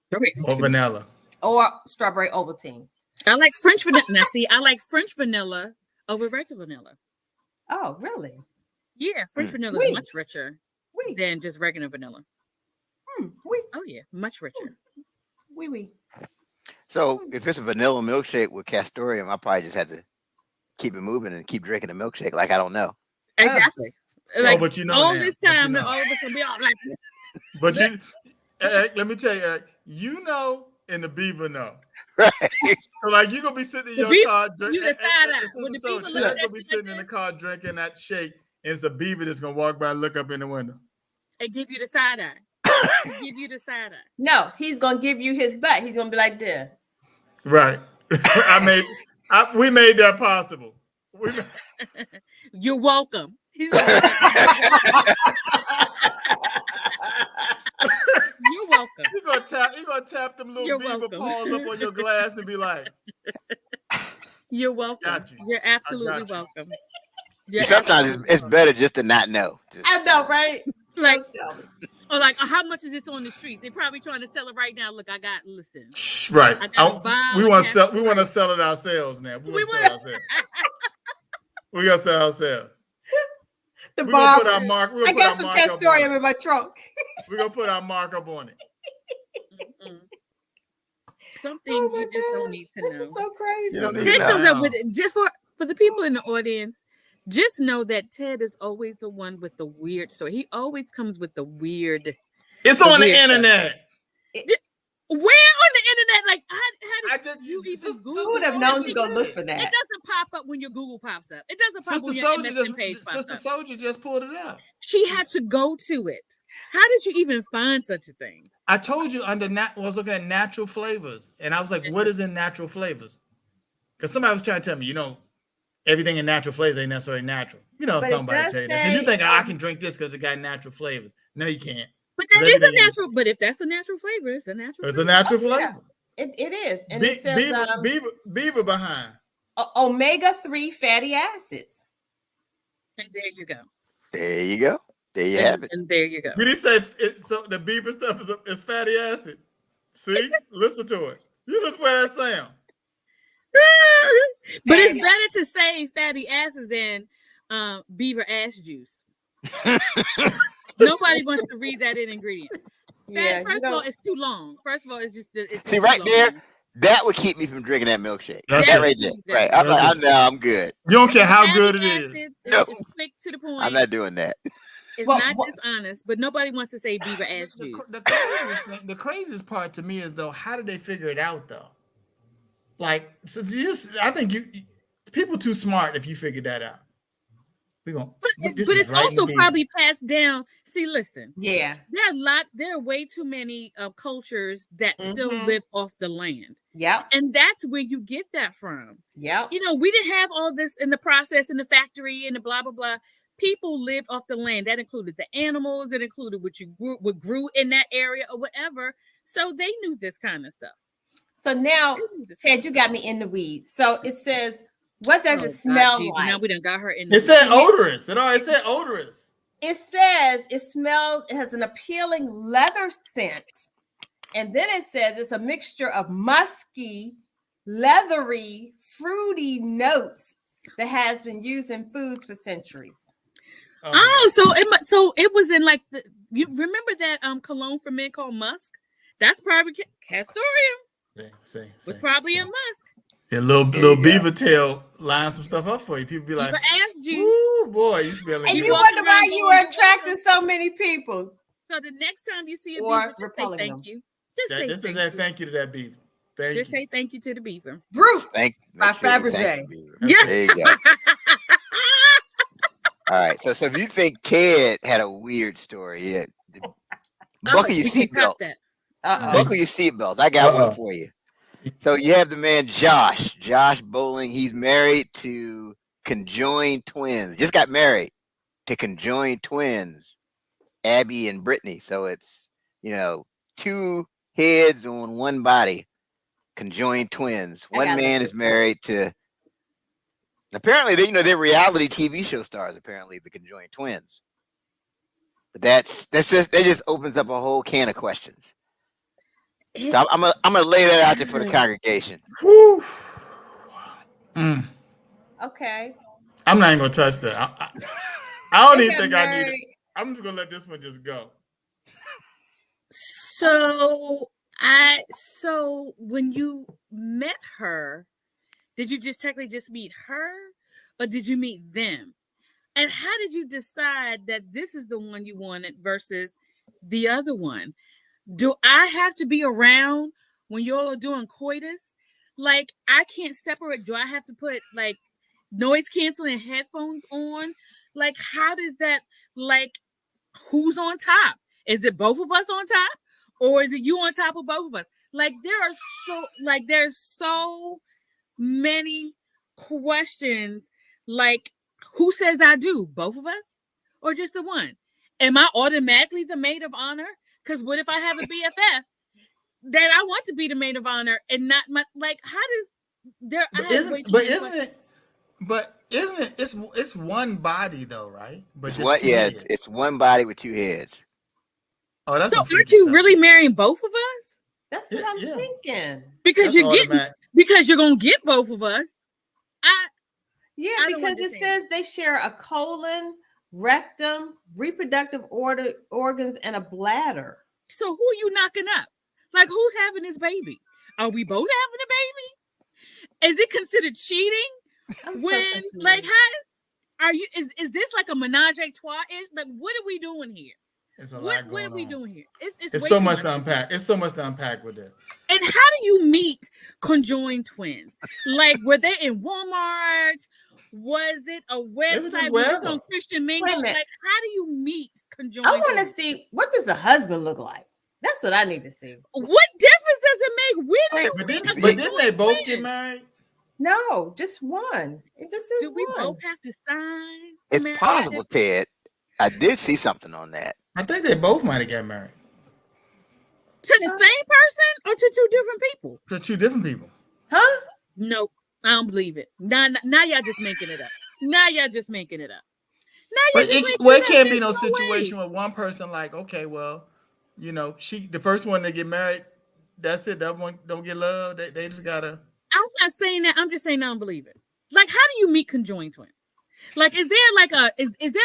Strawberry ice Or cream. vanilla. or strawberry Ovaltine. I like French vanilla. Now, see, I like French vanilla over regular vanilla. Oh, really? Yeah, French vanilla Oui. is much richer Oui. than just regular vanilla. Oui. Oh yeah, much richer. Oui, oui. So if it's a vanilla milkshake with castoreum, I probably just have to keep it moving and keep drinking the milkshake like I don't know. Exactly. Like but you know all now. this But you time, know. all of us will be all like, But you, Eric, let me tell you, Eric, you know, and the beaver know. Right. So like you gonna be sitting in The your beaver, car drinking. you the side eye. When the beaver look You're at gonna be you sitting like in the this. car drinking that shake, and it's a beaver that's gonna walk by and look up in the window. and give you the side eye. Give you the side eye. No, he's gonna give you his butt. He's gonna be like this. Right. We made that possible. You're welcome. You're welcome. You're gonna tap them little You're beaver welcome. paws up on your glass and be like, You're welcome. Got you. You're absolutely got you. welcome. You're Sometimes absolutely it's better just to not know. I know, right? Like, Don't tell me. or like, how much is this on the streets? They're probably trying to sell it right now. Look, listen. Right. I got a vial We of want to sell. castor We want to oil. sell it ourselves now. We We want to sell wanna- ourselves. We gotta sell ourselves. The We're gonna bar. put our mark. We're I gonna got put some our mark up on castorium it. in my trunk. We're gonna put our mark up on it. Mm-mm. Some things you just don't need to This know. is so crazy. You don't need Ted to comes know. up with it just for the people in the audience. Just know that Ted is always the one with the weird story. He always comes with the weird. It's The on the weird stuff. internet. Where on the internet? Like, how I did just you even Sister Google? Who would have Soldier known to just go did look it. for It that? doesn't pop up when your Google pops up. It doesn't pop up Sister when your Soldier MSN just page pops Sister up. Soldier just pulled it out. She had to go to it. How did you even find such a thing? I told you I was looking at natural flavors, and I was like, "What is in natural flavors?" Because somebody was trying to tell me, everything in natural flavors ain't necessarily natural. But it Somebody does tell you that because you say, think I can drink this because it got natural flavors. No, you can't. But that Because is a everything is- natural. But if that's a natural flavor, it's a natural. It's a flavor. natural Oh, yeah. flavor. It is. And it says Beaver behind. omega-3 fatty acids. And there you go. There you go. There you And, have it. and there you go. Did he say so? The beaver stuff is fatty acid. See, listen to it. You listen where that sound. But it's Fatty better to say fatty acids than beaver ass juice. Nobody wants to read that in ingredient. Yeah. First of all, it's too long. First of all, it's just See, too right long. there, that would keep me from drinking that milkshake. That's That it. right there. That's Right. I'm That's like, it. I know I'm good. You don't care how Fatty good it acids is. No. It's quick to the point. I'm not doing that. It's Well, not what- dishonest, but nobody wants to say beaver ass juice. The craziest part to me is though, how did they figure it out though? Like, I think people too smart if you figured that out. But it's also probably passed down. See, listen, Yeah. there are way too many cultures that still Mhm. live off the land. Yep. And that's where you get that from. Yep. We didn't have all this in the process in the factory and the blah, blah, blah. People lived off the land. That included the animals. It included what grew in that area or whatever. So they knew this kind of stuff. So now, Ted, you got me in the weeds. So it says, what does it smell like? Now we done got her in. It said odorous. It already said odorous. It says it has an appealing leather scent. And then it says it's a mixture of musky, leathery, fruity notes that has been used in foods for centuries. So it was in like you remember that cologne for men called Musk? That's probably Castorium. Was probably a musk. A little beaver tail line some stuff up for you. People be like, beaver ass juice. "Ooh, boy, you smell like." And You you walk wonder why around you going, were attracting so many people. So the next time you see a Or beaver, just say repelling thank them. you. Just say thank you to that beaver. Just say thank you to the beaver. Bruce Make by sure you thank Fabergé. the beaver. Yeah. There you go. All right. So if you think Ted had a weird story, yeah, buckle your we can cut seatbelts. that. Buckle your seatbelts. I got Uh-oh. one for you. So you have the man Josh Bowling. He's married to conjoined twins. Just got married to conjoined twins, Abby and Brittany. So it's two heads on one body, conjoined twins. One man is married to. Apparently, they're reality TV show stars. Apparently, the conjoined twins. But that just opens up a whole can of questions. So I'm gonna lay that out there for the congregation. Whew. Okay. I'm not even gonna touch that. I don't They even got think I need it. married. I'm just gonna let this one just go. So when you met her, did you just technically just meet her, or did you meet them? And how did you decide that this is the one you wanted versus the other one? Do I have to be around when y'all are doing coitus? Like, I can't separate. Do I have to put like noise canceling headphones on? Like, how does that, like, who's on top? Is it both of us on top? Or is it you on top of both of us? Like, there's so many questions. Like, who says I do? Both of us? Or just the one? Am I automatically the maid of honor? Because what if I have a BFF that I want to be the maid of honor and not my, like, how does there? But isn't it? But isn't it? It's one body though, right? But It's just what? two Yeah, heads. it's one body with two heads. Oh, that's So a aren't freaky you stuff. really marrying both of us? That's what I'm Yeah. thinking. Because That's you're getting automatic. because you're gonna get both of us. Yeah, I don't because it understand. says they share a colon, rectum, reproductive organs, and a bladder. So who are you knocking up? Like who's having this baby? Are we both having a baby? Is it considered cheating? I'm so When confused. like how are you? Is this like a menage a trois? Like what are we doing here? It's a lot What going are we on. doing here? It's It's way so too much to unpack. It's so much to unpack with it. And how do you meet conjoined twins? Like, were they in Walmart? Was it a website? just Was this wherever. on Christian Mingle? Wait a Like, minute. how do you meet conjoined I want to twins? see, what does the husband look like? That's what I need to see. What difference does it make? Where do you But meet a didn't they conjoined both twin? get married? No, just one. It just says Do we one. both have to sign? It's marriage? possible, Ted. I did see something on that. I think they both might have got married To the same person or to two different people? to two different people. Huh? Nope, I don't believe it. Now y'all just making it up. Now y'all just making it up. Now But y'all just making it it up. can't be There's no way. situation where one person like, okay, well, you know, the first one to get married, that's it. That one don't get love. They just gotta. I'm not saying that. I'm just saying I don't believe it. Like, how do you meet conjoined twins? Like, is there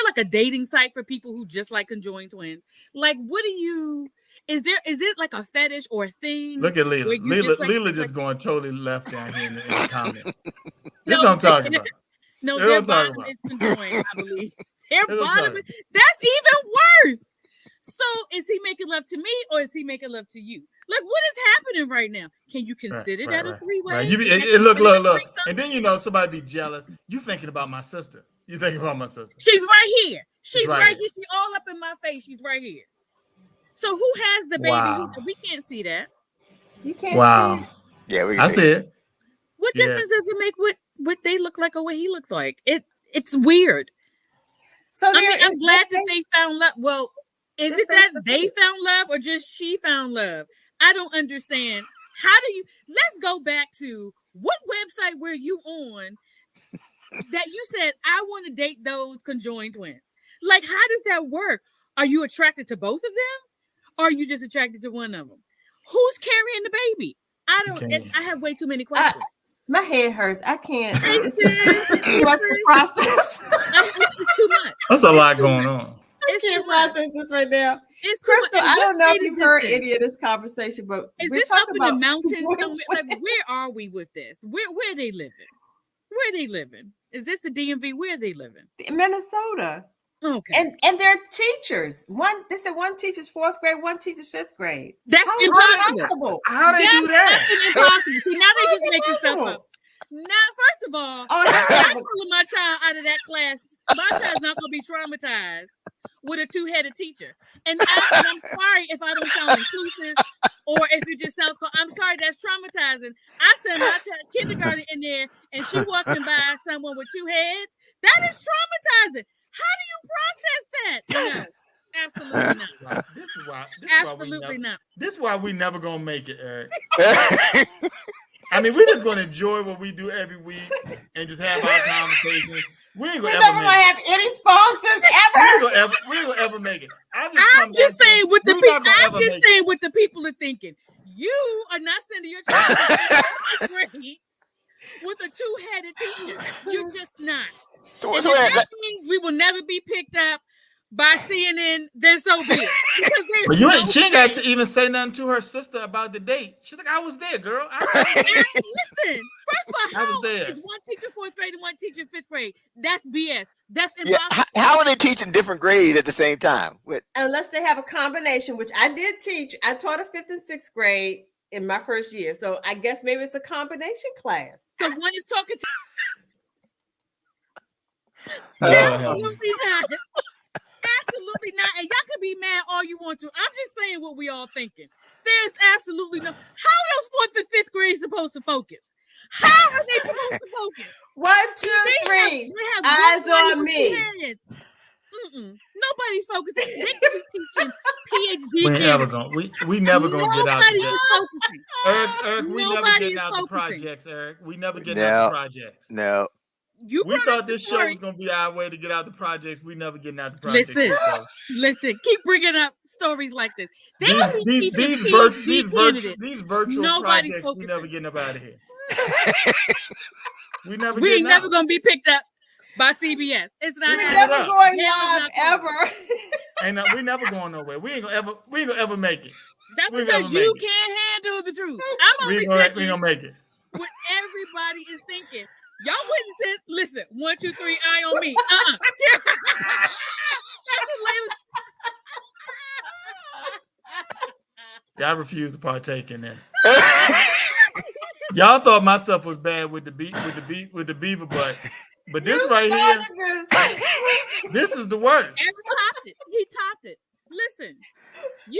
like a dating site for people who just like conjoined twins? Like, what do you? Is it like a fetish or a thing? Look at Leela. where you Leela just like- going totally left down here in the comment. This No, is what I'm talking about. No, That's their what I'm talking bottom about. is conjoined, I believe. Their That's what I'm bottom talking is, that's even worse. So is he making love to me or is he making love to you? Like, what is happening right now? Can you consider that a three-way? Right. Look. And then you know somebody be jealous. You thinking about my sister. You thinking about my sister. She's right here. She's right right here. here. She's all up in my face. She's right here. So who has the baby? Wow. We can't see that. You can't Wow. see it. Yeah, we I can see see. it. What Yeah. difference does it make what they look like or what he looks like? It's weird. So I mean, there I'm is glad that nothing- they found love. Well, is it that they found love or just she found love? I don't understand. How do you? Let's go back to what website were you on that you said I want to date those conjoined twins? Like, how does that work? Are you attracted to both of them? Or are you just attracted to one of them? Who's carrying the baby? I don't. Okay. I have way too many questions. My head hurts. I can't. Hey, It's sis. too much to process. It's too much. That's a lot too going much. on. I can't process this right now. It's too Crystal, much. And I don't what know if state is you've this heard in? any of this conversation, but Is we're this up talking in the about mountains conjoined somewhere? Like, twins. where are we with this? Where are they living? Where are they living? Is this the DMV? Where are they living? In Minnesota. Okay, And they're teachers. They said one teaches fourth grade, one teaches fifth grade. that's How impossible. possible? How they That's do that? fucking impossible. See, now How they is just it making stuff possible? up. Now, first of all, Oh, I'm pulling my child out of that class. My child's not gonna be traumatized with a two-headed teacher. And I'm sorry if I don't sound inclusive or if it just sounds. I'm sorry, that's traumatizing. I sent my child kindergarten in there, and she walking by someone with two heads. That is traumatizing. How do you process that? No, absolutely not. Wow. This is why Absolutely not. This is why we never gonna make it, Eric. I mean, we're just gonna enjoy what we do every week and just have our conversations. We ain't we're gonna never ever gonna make it. have any sponsors We ever. ain't gonna ever make it. I'm just saying what the people. I'm just saying. saying what the people are thinking. You are not sending your child to fifth grade with a two-headed teacher. You're just not. So, And so if that- that means we will never be picked up by CNN, then so be it. Because there's But you no ain't. She ain't got way- to even say nothing to her sister about the date. She's like, "I was there, girl. Listen, first of all, I was how there. is one teacher fourth grade and one teacher fifth grade? That's BS. That's yeah, impossible. how are they teaching different grades at the same time? What? Unless they have a combination, which I did teach. I taught a fifth and sixth grade in my first year. So I guess maybe it's a combination class. So one is talking to Lord help me. absolutely not. Absolutely not. And y'all can be mad all you want to. I'm just saying what we all thinking. There's absolutely no. How are those fourth and fifth grades supposed to focus? How are they supposed to focus? 1, 2, 3. Eyes on me. Nobody's focusing. They could be teaching PhD. We ain't ever candidates. gonna. We never gonna get out. Nobody Together. is focusing. Eric, we never Nobody getting is out the focusing. projects, Eric. We never getting out the projects. No. You We brought thought up the this show story. was gonna be our way to get out the projects. We never getting out the projects. Listen, keep bringing up stories like this. They These only these teaching these, PhD candidates. these virtual Nobody's projects. We never focusing. getting up out of here. We never. We ain't getting never out. gonna be picked up by CBS. It's not We're Never never up. going Never live not ever. We never going nowhere. We ain't gonna ever make it. That's We ain't because gonna you make it. can't handle the truth. I'm We only ain't gonna saying make it. what everybody is thinking. Y'all wouldn't say, listen, 1, 2, 3, eye on me. That's what I refuse to partake in this. Y'all thought my stuff was bad with the beaver butt, but this right here, this is the worst. He topped it. Listen,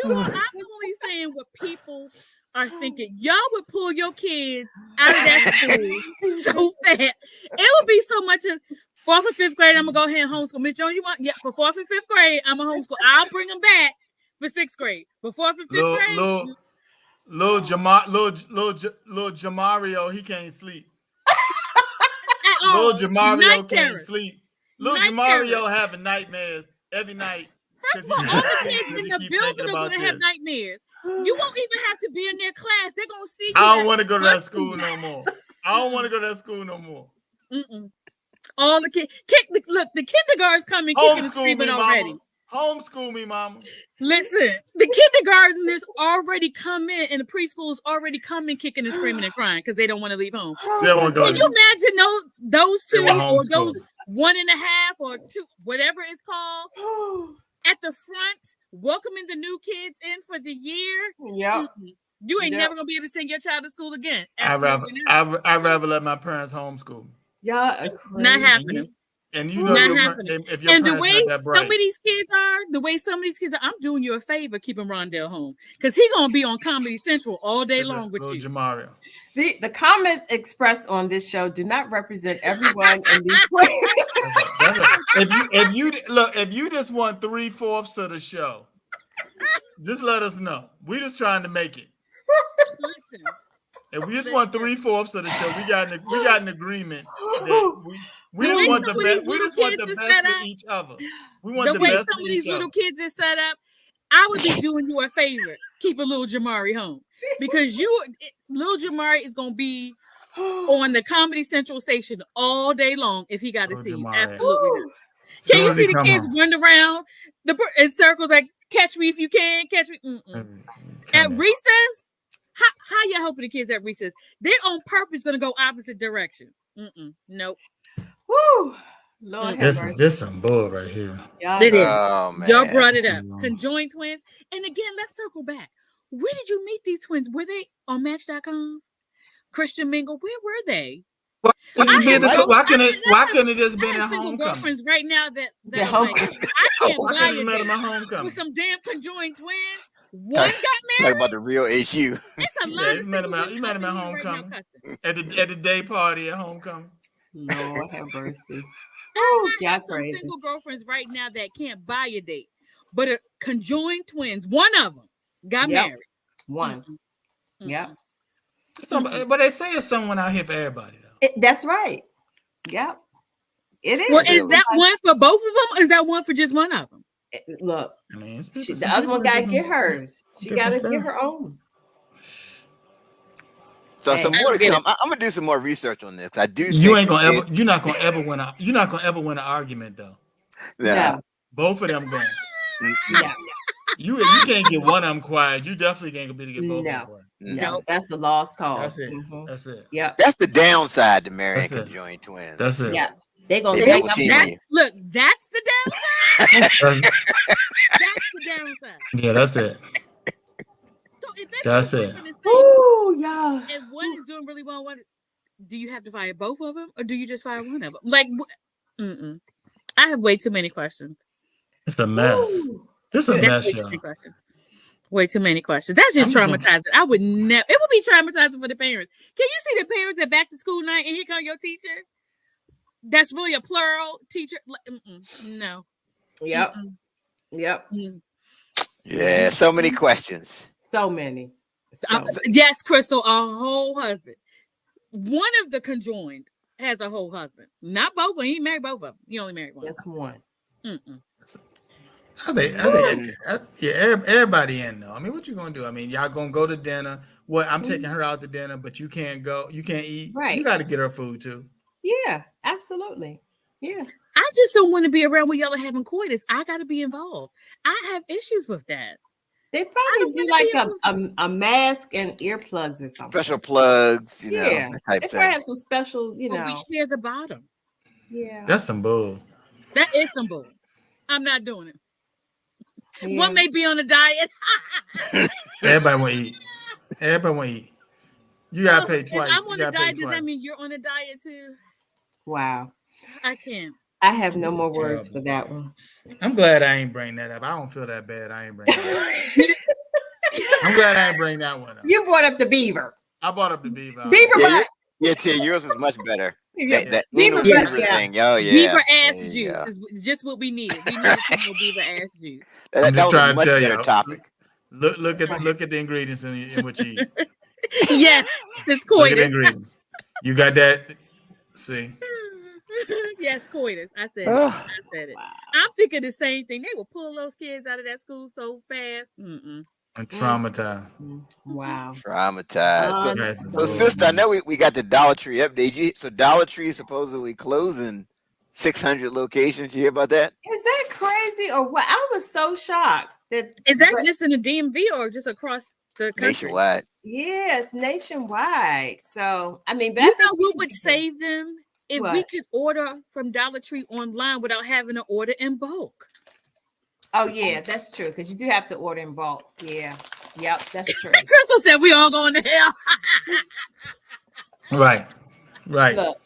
I'm only saying what people are thinking. Y'all would pull your kids out of that school so fast. It would be so much in 4th and 5th grade. I'm gonna go ahead and homeschool. Miss Jones, you want? Yeah, for 4th and 5th grade, I'm gonna homeschool. I'll bring them back for 6th grade. For 4th and 5th grade, little Jamario, he can't sleep. Little Jamario can't sleep. Little Jamario having nightmares every night. First of all, all the kids in the building are going to have nightmares. You won't even have to be in their class. They're going to see you. I don't want to go to that school no more. All the kids. Look, the kindergarten's coming, kicking and screaming already. Homeschool me, mama. Listen, the kindergartners already come in, and the preschool's already coming, kicking and screaming and crying because they don't want to leave home. Can you imagine those two or those 1.5 or 2, whatever it's called, at the front, welcoming the new kids in for the year? Yeah. You ain't never gonna be able to send your child to school again. I'd rather let my parents homeschool. Yeah, not happening. And you know, if your and the parents way not that bright. some of these kids are, I'm doing you a favor keeping Rondell home because he's gonna be on Comedy Central all day long with you. Jamario. The comments expressed on this show do not represent everyone in these players. If you just want 3/4 of the show, just let us know. We just trying to make it. Listen. If we just want 3/4 of the show, we got an agreement that we just want the best. We just want the best for each other. We want the way best some for of these each little other. kids is set up. I would be doing you a favor, keeping little Jamari home because little Jamari is gonna be on the Comedy Central station all day long if he got to see you. Absolutely not. Can you see the kids run around in circles like catch me if you can, catch me? At recess. How y'all helping the kids at recess? They're on purpose going to go opposite directions. Nope. Woo. Lord, this some bull right here. It is. Oh, man. Y'all brought it up. Conjoined twins. And again, let's circle back. Where did you meet these twins? Were they on Match.com? Christian Mingle? Where were they? Why couldn't it just been at homecoming? Girlfriends right now that like, I can't buy it met them at homecoming with some damn conjoined twins. One got married. Talk about the real HU. It's a lot. He met him at homecoming. Right at the day party at homecoming. Lord have mercy. I have some single girlfriends right now that can't buy a date, but a conjoined twins. One of them got married. One. Yep. But they say it's someone out here for everybody though. That's right. Yep. It is. Well, is that one for both of them? Or is that one for just one of them? Look, the other one got to get hers. She got to get her own. So some more to come. I'm gonna do some more research on this. I do. You're not gonna ever win an argument though. Yeah. Both of them going. Yeah. You can't get one of them quiet. You definitely can't be to get both of them quiet. No, that's the lost cause. That's it. That's it. Yeah. That's the downside to marrying conjoined twins. That's it. Yeah. They're gonna look, that's the downside. That's the downside. Yeah, that's it. So that's it. Oh, yeah. If one is doing really well, do you have to fire both of them, or do you just fire one of them? Like, I have way too many questions. It's a mess. This is a mess, y'all. Way too many questions. That's just traumatizing. I would never. It would be traumatizing for the parents. Can you see the parents at back to school night and here come your teacher? That's really a plural teacher. No. Yep. Yep. Yeah. So many questions. So many. Yes, Crystal, our whole husband. One of the conjoined has a whole husband. Not both of them. He married both of them. He only married one. Just one. Mm-mm. Everybody in though. I mean, what you gonna do? I mean, y'all gonna go to dinner. What? I'm taking her out to dinner, but you can't go. You can't eat. Right. You got to get her food too. Yeah, absolutely. Yeah. I just don't want to be around when y'all are having coitus. I got to be involved. I have issues with that. They don't probably do wanna like a mask and earplugs or something. Special plugs, you know, Yeah. that type They thing. probably have some special, you But know. we share the bottom. Yeah. That's some bull. That is some bull. I'm not doing it. Yeah. One may be on a diet. Everybody want to eat. Everybody want to eat. You gotta pay If twice. I'm You on a gotta pay diet, does twice. that mean you're on a diet too? Wow. I can't. I have no This more is words terrible. for that one. I'm glad I ain't bring that up. I don't feel that bad. I ain't bring that up. I'm glad I ain't bring that one up. You brought up the beaver. I brought up the beaver. Beaver Yeah, butt. yeah, Tia, yours was much better. Yeah. That Beaver anal butt, beaver yeah. thing. Oh yeah. Beaver ass There you juice go. is just what we needed. We needed some more beaver ass juice. I'm That just was a trying to much tell better you. topic. Look at the ingredients in what you eat. Yes, it's Look at the coitus. ingredients. You got that? See. Yes, coitus. I said it. Oh. I said it. Wow. I'm thinking the same thing. They will pull those kids out of that school so fast. Mm-mm. I'm traumatized. Wow. Traumatized. That's So bull. sister, I know we got the Dollar Tree update. So Dollar Tree is supposedly closing 600 locations. You hear about that? Is that crazy or what? I was so shocked that Is that but- just in the DMV or just across the country? Nationwide. yeah, it's nationwide. So I mean, but You I think know we what should would be- save them? If we What? could order from Dollar Tree online without having to order in bulk. Oh yeah, that's true. Because you do have to order in bulk. Yeah. Yep, that's true. Crystal said we all going to hell. Right. Look,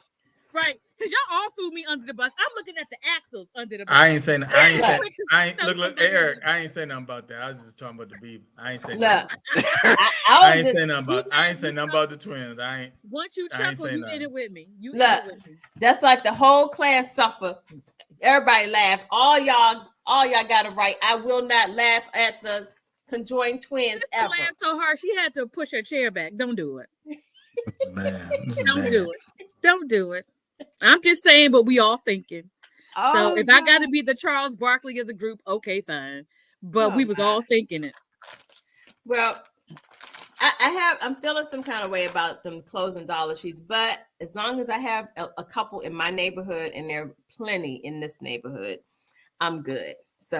Right. Because y'all all threw me under the bus. I'm looking at the axles under the bus. I ain't saying. Look. Look, Eric. I ain't saying nothing about that. I was just talking about the beaver. I ain't saying. look. Nothing. I I was ain't just, saying nothing about. I ain't saying nothing about the twins. I ain't. Once you I ain't chuckle, saying you in nothing. it with me. You in Look. it with me. that's like the whole class suffer. Everybody laugh. All y'all got it right. I will not laugh at the conjoined twins Sister ever. laughed so hard she had to push her chair back. Don't do it. Man, this is Don't bad. do it. Don't do it. I'm just saying, but we all thinking. Oh, So if I got to God. be the Charles Barkley of the group, okay, fine. But we was all thinking it. Well, I'm feeling some kind of way about them closing Dollar Trees, but as long as I have a couple in my neighborhood, and there are plenty in this neighborhood, I'm good. So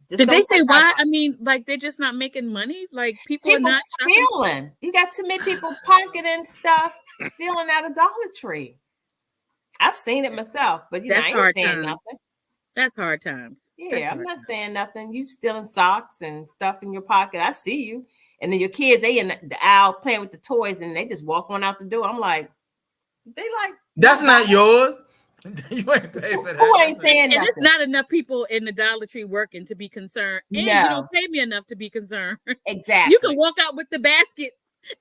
just Did they don't say take my- why? I mean, like they're just not making money. Like people are People not shopping. stealing. You got too many people pocketing stuff, stealing out of Dollar Tree. I've seen it myself, but you know, That's I hard ain't saying times. nothing. That's hard times. That's Yeah, I'm hard not times. saying nothing. You stealing socks and stuff in your pocket. I see you. And then your kids, they in the aisle playing with the toys, and they just walk on out the door. I'm like, they like That's not yours. You ain't pay for that. who ain't saying And nothing. it's not enough people in the Dollar Tree working to be concerned. And you No. don't pay me enough to be concerned. Exactly. You can walk out with the basket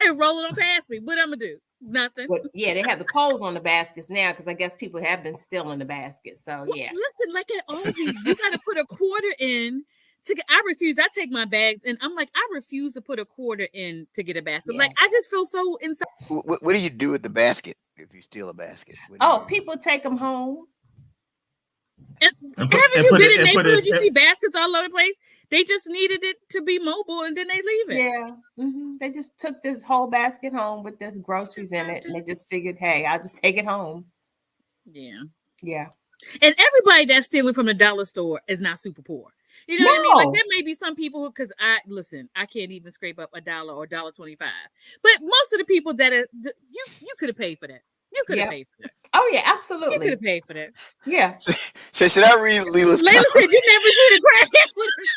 and roll it on past me. What I'm gonna do? Nothing. But yeah, they have the poles on the baskets now because I guess people have been stealing the basket. So Well, yeah. listen, like at Aldi, you got to put a quarter in to get. I refuse. I take my bags and I'm like, I refuse to put a quarter in to get a basket. Yeah. Like I just feel so inside. What do you do with the basket if you steal a basket? What do Oh, you- people take them home. Haven't you been in neighborhoods? You see baskets all over the place. They just needed it to be mobile, and then they leave it. Yeah. They just took this whole basket home with this groceries in it, and they just figured, hey, I'll just take it home. Yeah. Yeah. And everybody that's stealing from the dollar store is not super poor. You know what I mean? No. Like there may be some people because I can't even scrape up $1 or $1.25. But most of the people that are you could have paid for that. You could have Yep. paid for that. Oh yeah, You could absolutely. have paid for that. Yeah. So should I read Leela's Layla comment? said you never see the crackhead with it.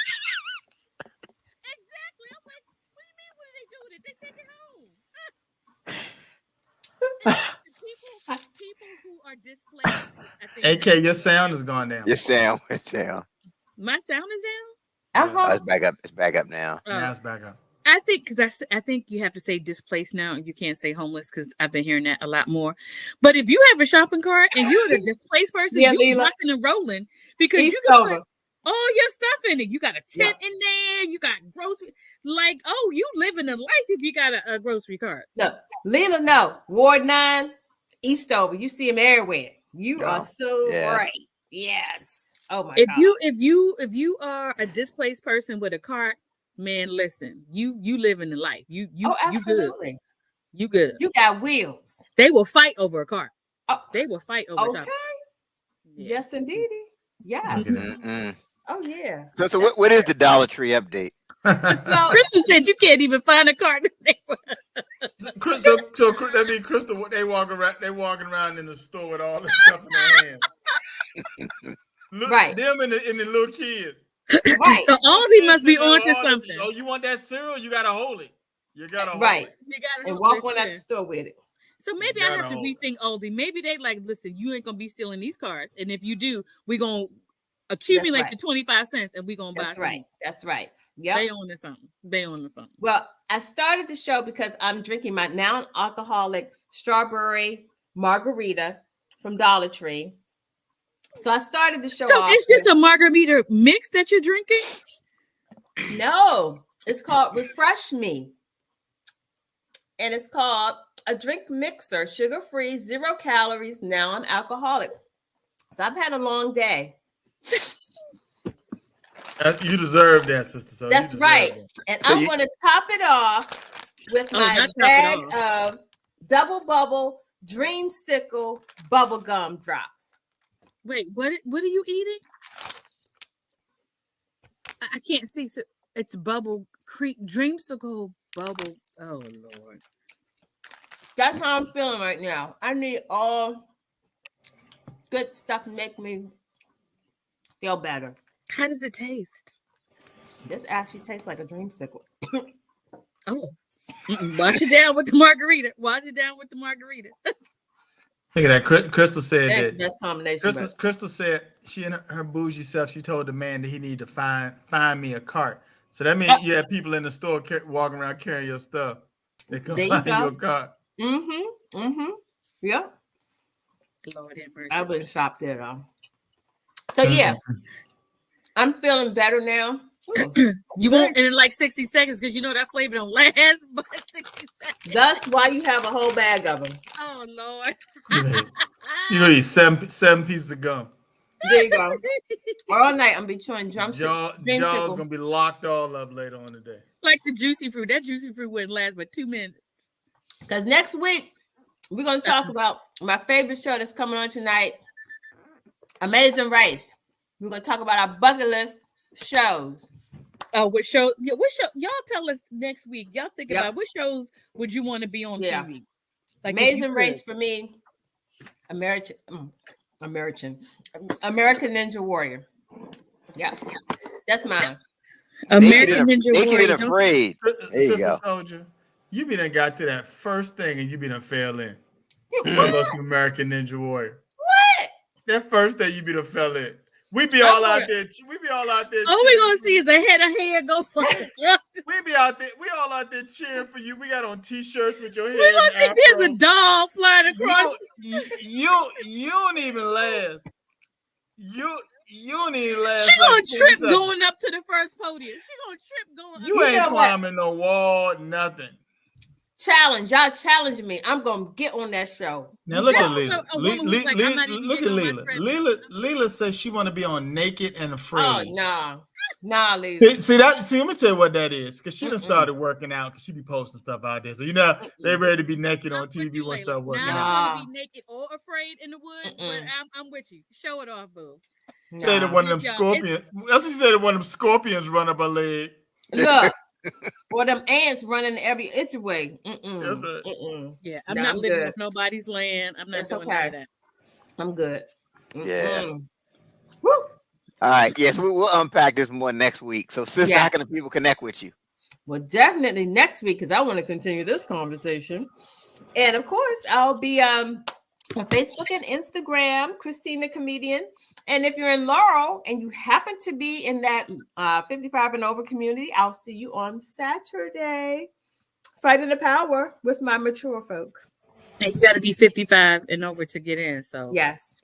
Exactly. I'm like, what do you mean? What do they do with it? They take it home. And people who are displaced. I think AK, your sound is gone down. Your sound went down. my sound is down. Uh-huh. Oh, it's back up. It's back up now. Now it's back up. I think because I think you have to say displaced now, and you can't say homeless because I've been hearing that a lot more. But if you have a shopping cart and you're the displaced person, Yeah, you're Leela. rocking and rolling because East you can over. put all your stuff in it. You got a tent in there. You got grocery. Like, oh, you living a life if you got a grocery cart. Look, Leela, no. Ward 9, Eastover. You see him everywhere. You Yeah. are so Yeah. right. Yes. Oh my If God. you are a displaced person with a cart, man, listen, you living the life. You Oh, you good. absolutely. You good. You got wheels. They will fight over a cart. Oh, They will fight over okay. something. Yeah. Yes, indeedy. Yes. Mm-mm. Oh, yeah. So what is the Dollar Tree update? So, Crystal said you can't even find a cart. So that means Crystal, what they walking around in the store with all this stuff in their hands. Look, Right. them and the little kids. right. So Aldi must be onto something. Oh, you want that cereal? You gotta hold it. You gotta hold Right. it. You gotta And hold walk it, on out yeah. the store with it. So maybe You I gotta have to hold it. rethink Aldi. Maybe they like, listen, you ain't gonna be stealing these cards, and if you do, we're gonna accumulate right. the 25 cents, and we're gonna buy. That's right. That's right. Yep. They own something. They own something. Well, I started the show because I'm drinking my non-alcoholic strawberry margarita from Dollar Tree. So I started the show So off it's just a margarita mix that you're drinking? No, it's called Refresh Me. And it's called a drink mixer, sugar-free, 0 calories, non-alcoholic. So I've had a long day. You deserve that, sister. So That's right. That. And So I'm going to top it off with my not top it bag off. of Double Bubble Dreamsicle bubblegum drops. Wait, what are you eating? I can't see. So it's Bubble Creek Dreamsicle Bubble. Oh Lord. That's how I'm feeling right now. I need all good stuff to make me feel better. How does it taste? This actually tastes like a dreamsicle. Oh. Wash it down with the margarita. Wash it down with the margarita. Look at that. Crystal said That's that. the best combination. Crystal said she and her bougie self, she told the man that he needed to find me a cart. So that means you have people in the store walking around carrying your stuff. They come find your cart. Mm-hmm. Mm-hmm. Yep. Lord have mercy. I wouldn't shop there though. So yeah, I'm feeling better now. You won't in like 60 seconds because you know that flavor don't last but 60 seconds. That's why you have a whole bag of them. Oh Lord. You gonna eat seven pieces of gum. There you go. All night I'm be chewing jaw's gonna be locked all up later on today. Like the juicy fruit. That juicy fruit wouldn't last but 2 minutes. Because next week we're gonna talk about my favorite show that's coming on tonight, Amazing Race. We're gonna talk about our bucket list shows. Oh, what show? Yeah, what show? Y'all tell us next week. Y'all think about what shows would you want to be on TV? Like Amazing Race for me, American Ninja Warrior. Yeah, that's mine. American Ninja Naked Warrior. and Afraid. There you go. Soldier, you be done got to that first thing and you be done fell in. You go some American Ninja Warrior. What? That first thing you be done fell in. We be all out there. All we gonna see is a head of hair go fly. We be out there. We all out there cheering for you. We got on t-shirts with your head. We gonna think there's a doll flying across. You don't even last. You don't even last. She gonna trip going up to the first podium. She gonna trip going. You ain't climbing no wall, nothing. Challenge, y'all challenging me. I'm gonna get on that show. Now look at Leela. Look at Leela. Leela says she want to be on Naked and Afraid. Oh nah, Leela. See that? See, let me tell you what that is. Because she done started working out. Because she be posting stuff out there. So you know they ready to be naked on TV when start working out. Now I want to be naked or afraid in the woods, but I'm with you. Show it off, boo. Say that one of them scorpions. That's what she said. That one of them scorpions run up her leg. Look. Or them ants running every inch way. That's right. Yeah, I'm not living with nobody's land. I'm not doing that. I'm good. Yeah. Woo. All right. Yes, we'll unpack this more next week. So, sister, how can the people connect with you? Well, definitely next week because I want to continue this conversation. And of course, I'll be on Facebook and Instagram, Christina Comedian. And if you're in Laurel and you happen to be in that 55 and over community, I'll see you on Saturday, Fighting the Power with my mature folk. And you got to be 55 and over to get in. So yes,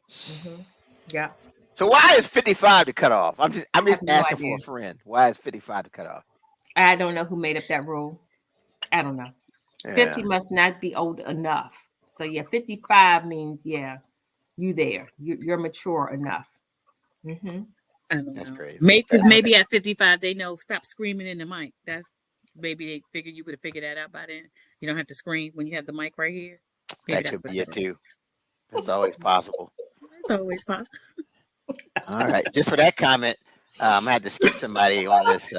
yeah. So why is 55 the cutoff? I'm just asking for a friend. Why is 55 the cutoff? I don't know who made up that rule. I don't know. Yeah. 50 must not be old enough. So yeah, 55 means you there. You're mature enough. Mm-hmm. I don't That's know. crazy. Maybe at 55 they know stop screaming in the mic. That's maybe they figured you would have figured that out by then. You don't have to scream when you have the mic right here. Maybe That that's could what be it it is. too. That's always possible. It's always possible. All right. Just for that comment, I'm gonna have to skip somebody on this.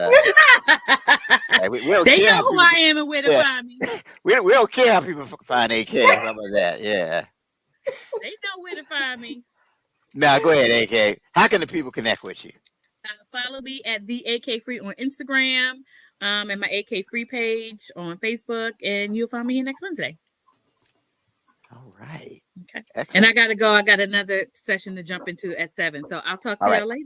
We don't They care know how who people, I am and where to yeah. find me. we don't care how people find AK. How about that? Yeah. They know where to find me. Now go ahead, AK. How can the people connect with you? Follow me at the AK Free on Instagram, and my AK Free page on Facebook, and you'll find me here next Wednesday. All right. Okay. Excellent. And I gotta go. I got another session to jump into at 7. So I'll talk to y'all later.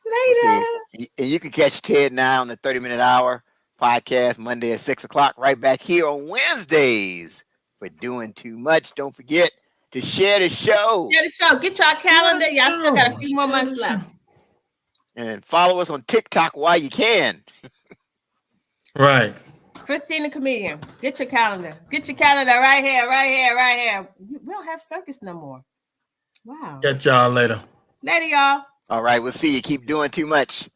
We'll see. And you can catch Ted now on the 30-minute hour podcast Monday at 6:00, right back here on Wednesdays for Doing Too Much. Don't forget to share the show. Share the show. Get y'all calendar. Y'all still got a few more months left. And follow us on TikTok while you can. Right. Christine the comedian. Get your calendar. Get your calendar right here, right here, right here. We don't have circus no more. Wow. Catch y'all later. Later, y'all. All right, we'll see you. Keep doing too much.